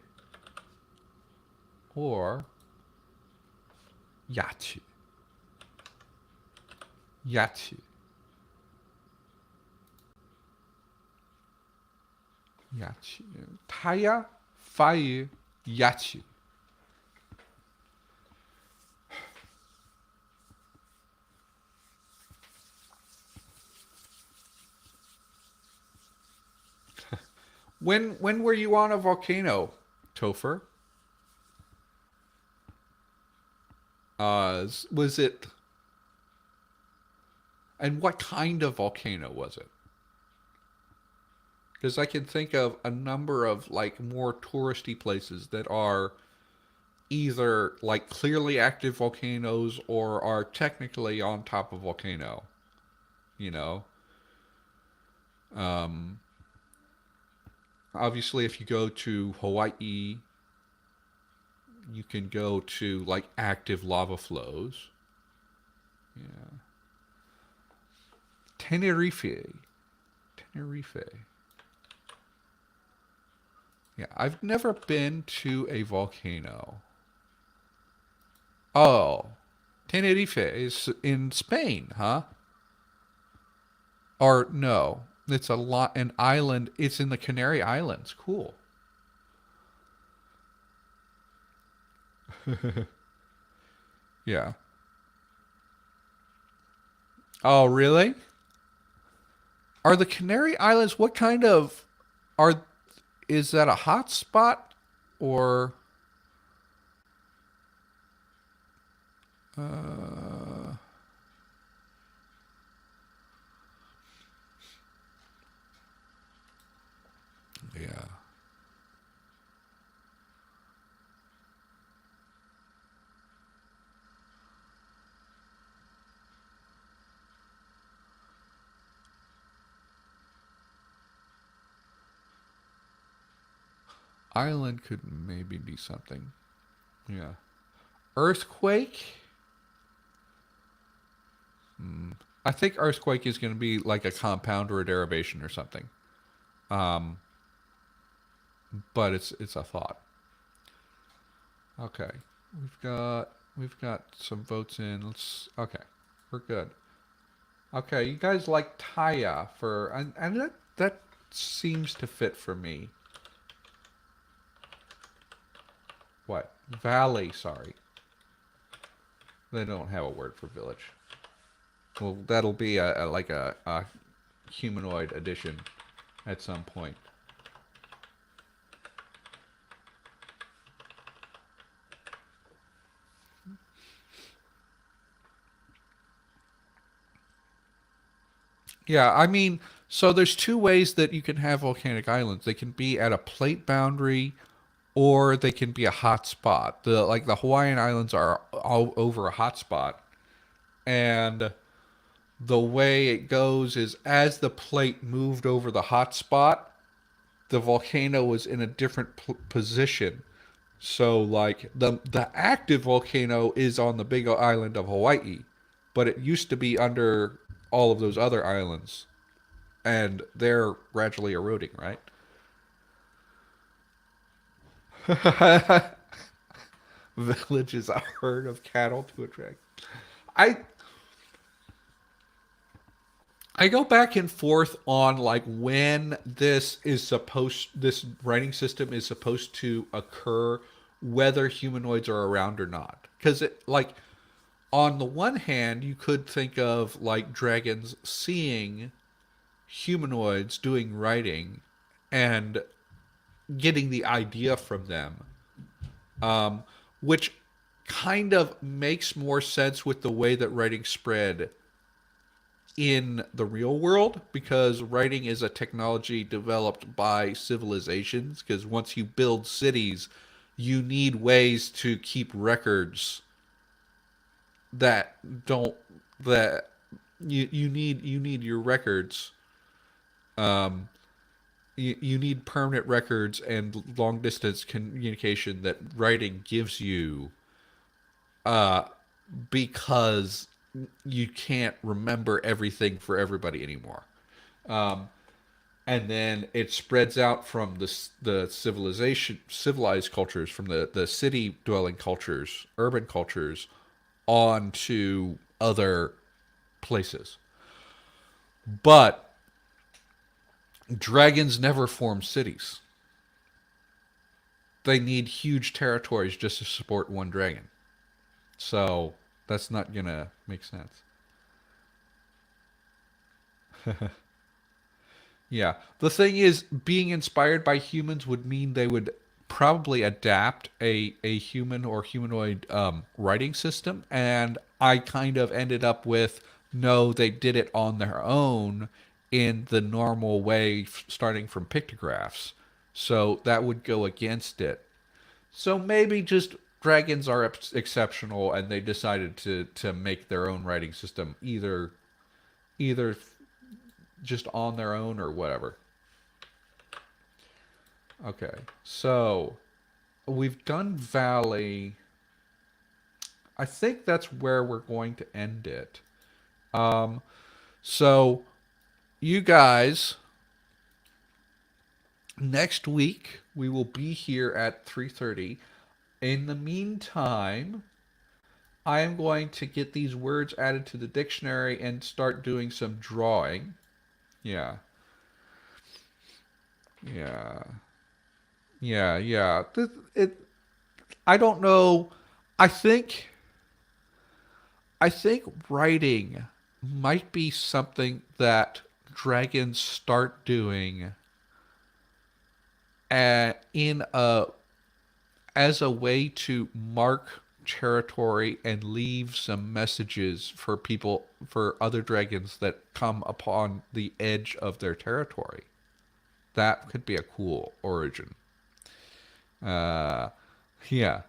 or Yatu. Yachi. Yachi. Taya Fai Yachi. When were you on a volcano, Topher? Was it, and what kind of volcano was it? Because I can think of a number of like more touristy places that are either like clearly active volcanoes or are technically on top of a volcano. You know, um, obviously, if you go to Hawaii, you can go to like active lava flows. Yeah, Tenerife, Tenerife. Yeah, I've never been to a volcano. Oh, Tenerife is in Spain, huh? Or no, it's an island. It's in the Canary Islands. Cool. Yeah. Oh, really? Are the Canary Islands what kind of are is that a hot spot or uh yeah. Island could maybe be something. Yeah. Earthquake? I think earthquake is going to be like a compound or a derivation or something. Um, but it's a thought. Okay. We've got some votes in. Let's okay. We're good. Okay, you guys like Taya for and that seems to fit for me. What? Valley, sorry. They don't have a word for village. Well, that'll be like a humanoid addition at some point. Yeah, I mean, so there's two ways that you can have volcanic islands. They can be at a plate boundary or they can be a hot spot. The Hawaiian Islands are all over a hot spot. And the way it goes is as the plate moved over the hot spot, the volcano was in a different position. So like the active volcano is on the big island of Hawaii, but it used to be under all of those other islands, and they're gradually eroding, right? Village is a herd of cattle to attract. I I go back and forth on like when this writing system is supposed to occur, whether humanoids are around or not. Because it like on the one hand, you could think of like dragons seeing humanoids doing writing and getting the idea from them, um, which kind of makes more sense with the way that writing spread in the real world because writing is a technology developed by civilizations because once you build cities you need ways to keep records that don't that you need your records, um you need permanent records and long distance communication that writing gives you, uh because you can't remember everything for everybody anymore. Um, and then it spreads out from the civilized cultures, from the city dwelling cultures, urban cultures, on to other places. But dragons never form cities. They need huge territories just to support one dragon. So that's not going to make sense. Yeah. The thing is, being inspired by humans would mean they would probably adapt a human or humanoid writing system. And I kind of ended up with no, they did it on their own in the normal way, starting from pictographs. So that would go against it. So maybe just dragons are exceptional and they decided to make their own writing system either just on their own or whatever. Okay, so we've done Valley. I think that's where we're going to end it. So you guys, next week we will be here at 3:30. In the meantime, I am going to get these words added to the dictionary and start doing some drawing. Yeah. Yeah. Yeah. I don't know. I think I think writing might be something that dragons start doing in a as a way to mark territory and leave some messages for people, for other dragons that come upon the edge of their territory. That could be a cool origin. Uh, yeah.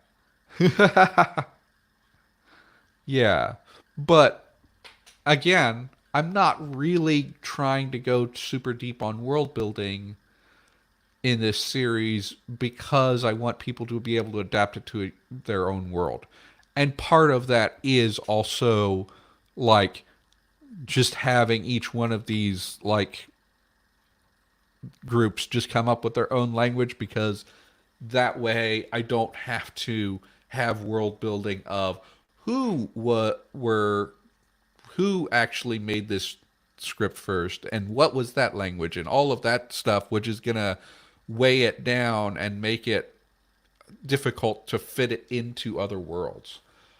Yeah. But again, I'm not really trying to go super deep on world building in this series because I want people to be able to adapt it to their own world. And part of that is also like just having each one of these like groups just come up with their own language, because that way I don't have to have world building of who actually made this script first and what was that language and all of that stuff, which is going to weigh it down and make it difficult to fit it into other worlds.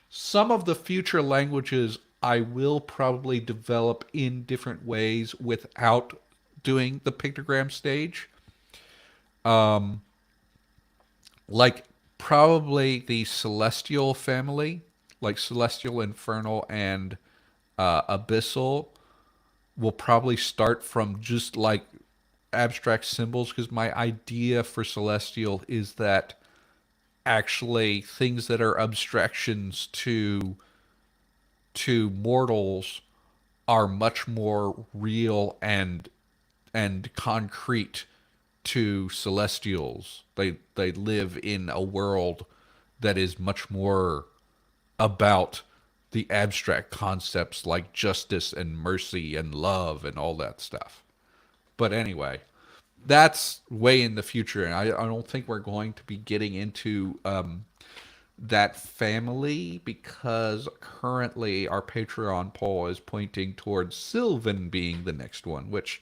Some of the future languages I will probably develop in different ways without doing the pictogram stage. Like probably the celestial family, like celestial, infernal, and abyssal, will probably start from just like abstract symbols, because my idea for celestial is that actually things that are abstractions to mortals are much more real and concrete to celestials. They live in a world that is much more about the abstract concepts like justice and mercy and love and all that stuff. But anyway, that's way in the future, and I don't think we're going to be getting into that family, because currently our Patreon poll is pointing towards Sylvan being the next one, which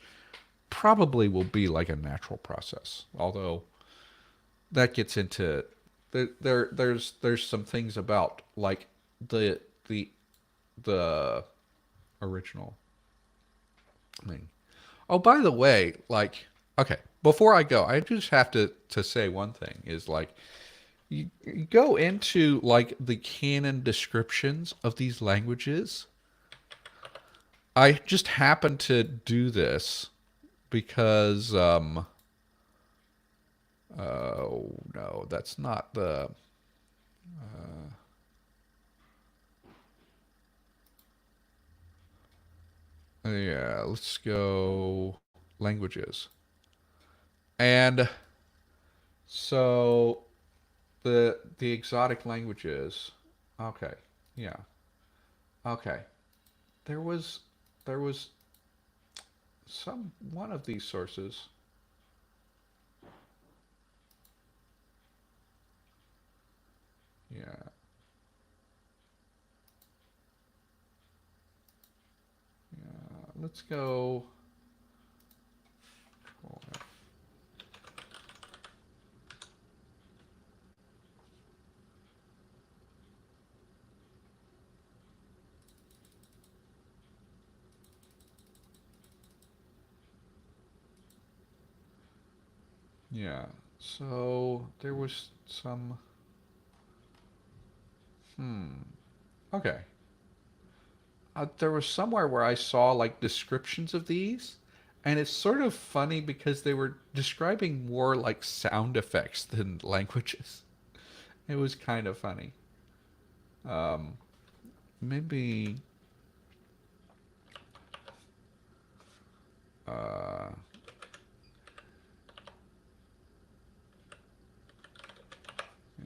probably will be like a natural process. Although that gets into there's some things about like the the the original thing. Oh, by the way, like, okay, before I go, I just have to say one thing is like you go into like the canon descriptions of these languages. I just happen to do this because oh no, that's not the yeah, let's go languages. And so the exotic languages. Okay. Yeah. Okay. There was there was some one of these sources. Yeah. let's go. Yeah. So there was some. Okay. There was somewhere where I saw like descriptions of these, and it's sort of funny because they were describing more like sound effects than languages. It was kind of funny. Um, maybe. Uh, yeah.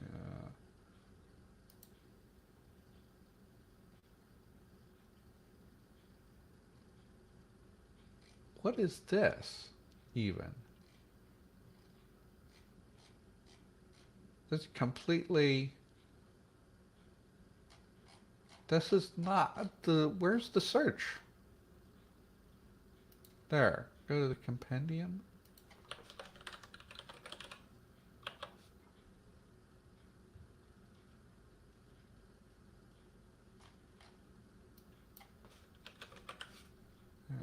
What is this, even? This completely. This is not the. Where's the search? There. Go to the compendium. Yeah.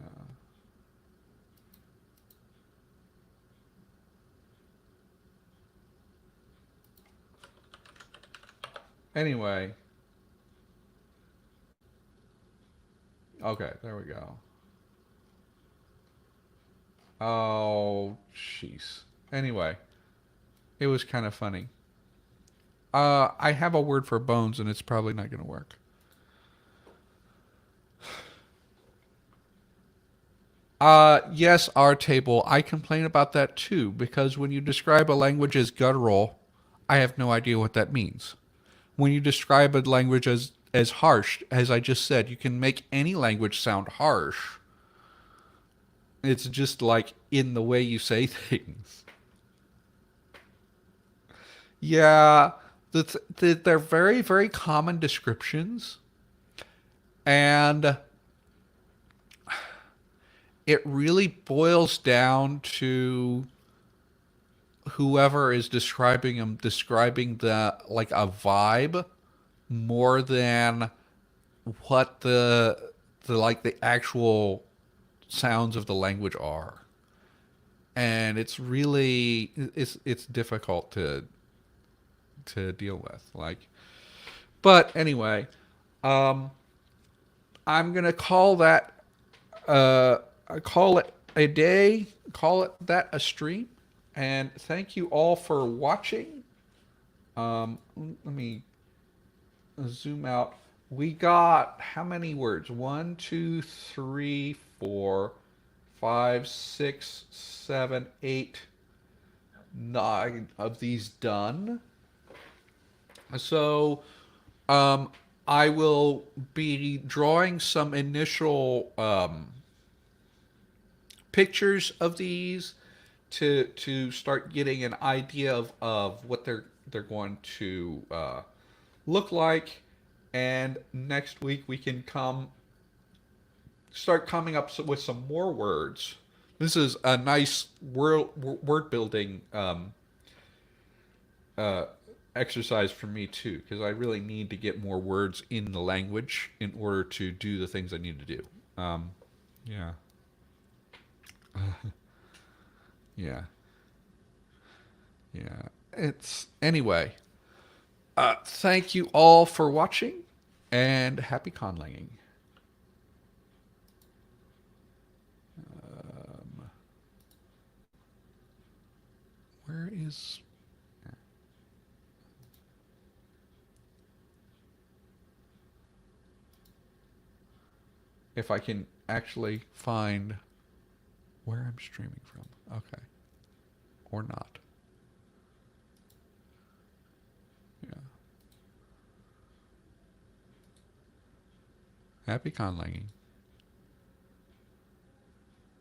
Anyway. Okay, there we go. Oh, jeez. Anyway, it was kind of funny. I have a word for bones, and it's probably not going to work. Yes, our table. I complain about that too, because when you describe a language as guttural, I have no idea what that means. When you describe a language as harsh, as I just said, you can make any language sound harsh. It's just like in the way you say things. Yeah, they're very, very common descriptions, and it really boils down to whoever is describing them describing the like a vibe more than what the like the actual sounds of the language are. And it's really it's difficult to deal with. Like, but anyway, um, I'm gonna call that call it a day, call it that a stream, and thank you all for watching. Let me zoom out. We got how many words? One, two, three, four, five, six, seven, eight, nine of these done. So, um, I will be drawing some initial pictures of these to start getting an idea of what they're going to look like, and next week we can start coming up with some more words. This is a nice word building uh, exercise for me too, because I really need to get more words in the language in order to do the things I need to do. Yeah, yeah, yeah. It's anyway. Thank you all for watching, and happy conlanging. Where is... If I can actually find where I'm streaming from. Okay. Or not. Yeah. Happy conlanging.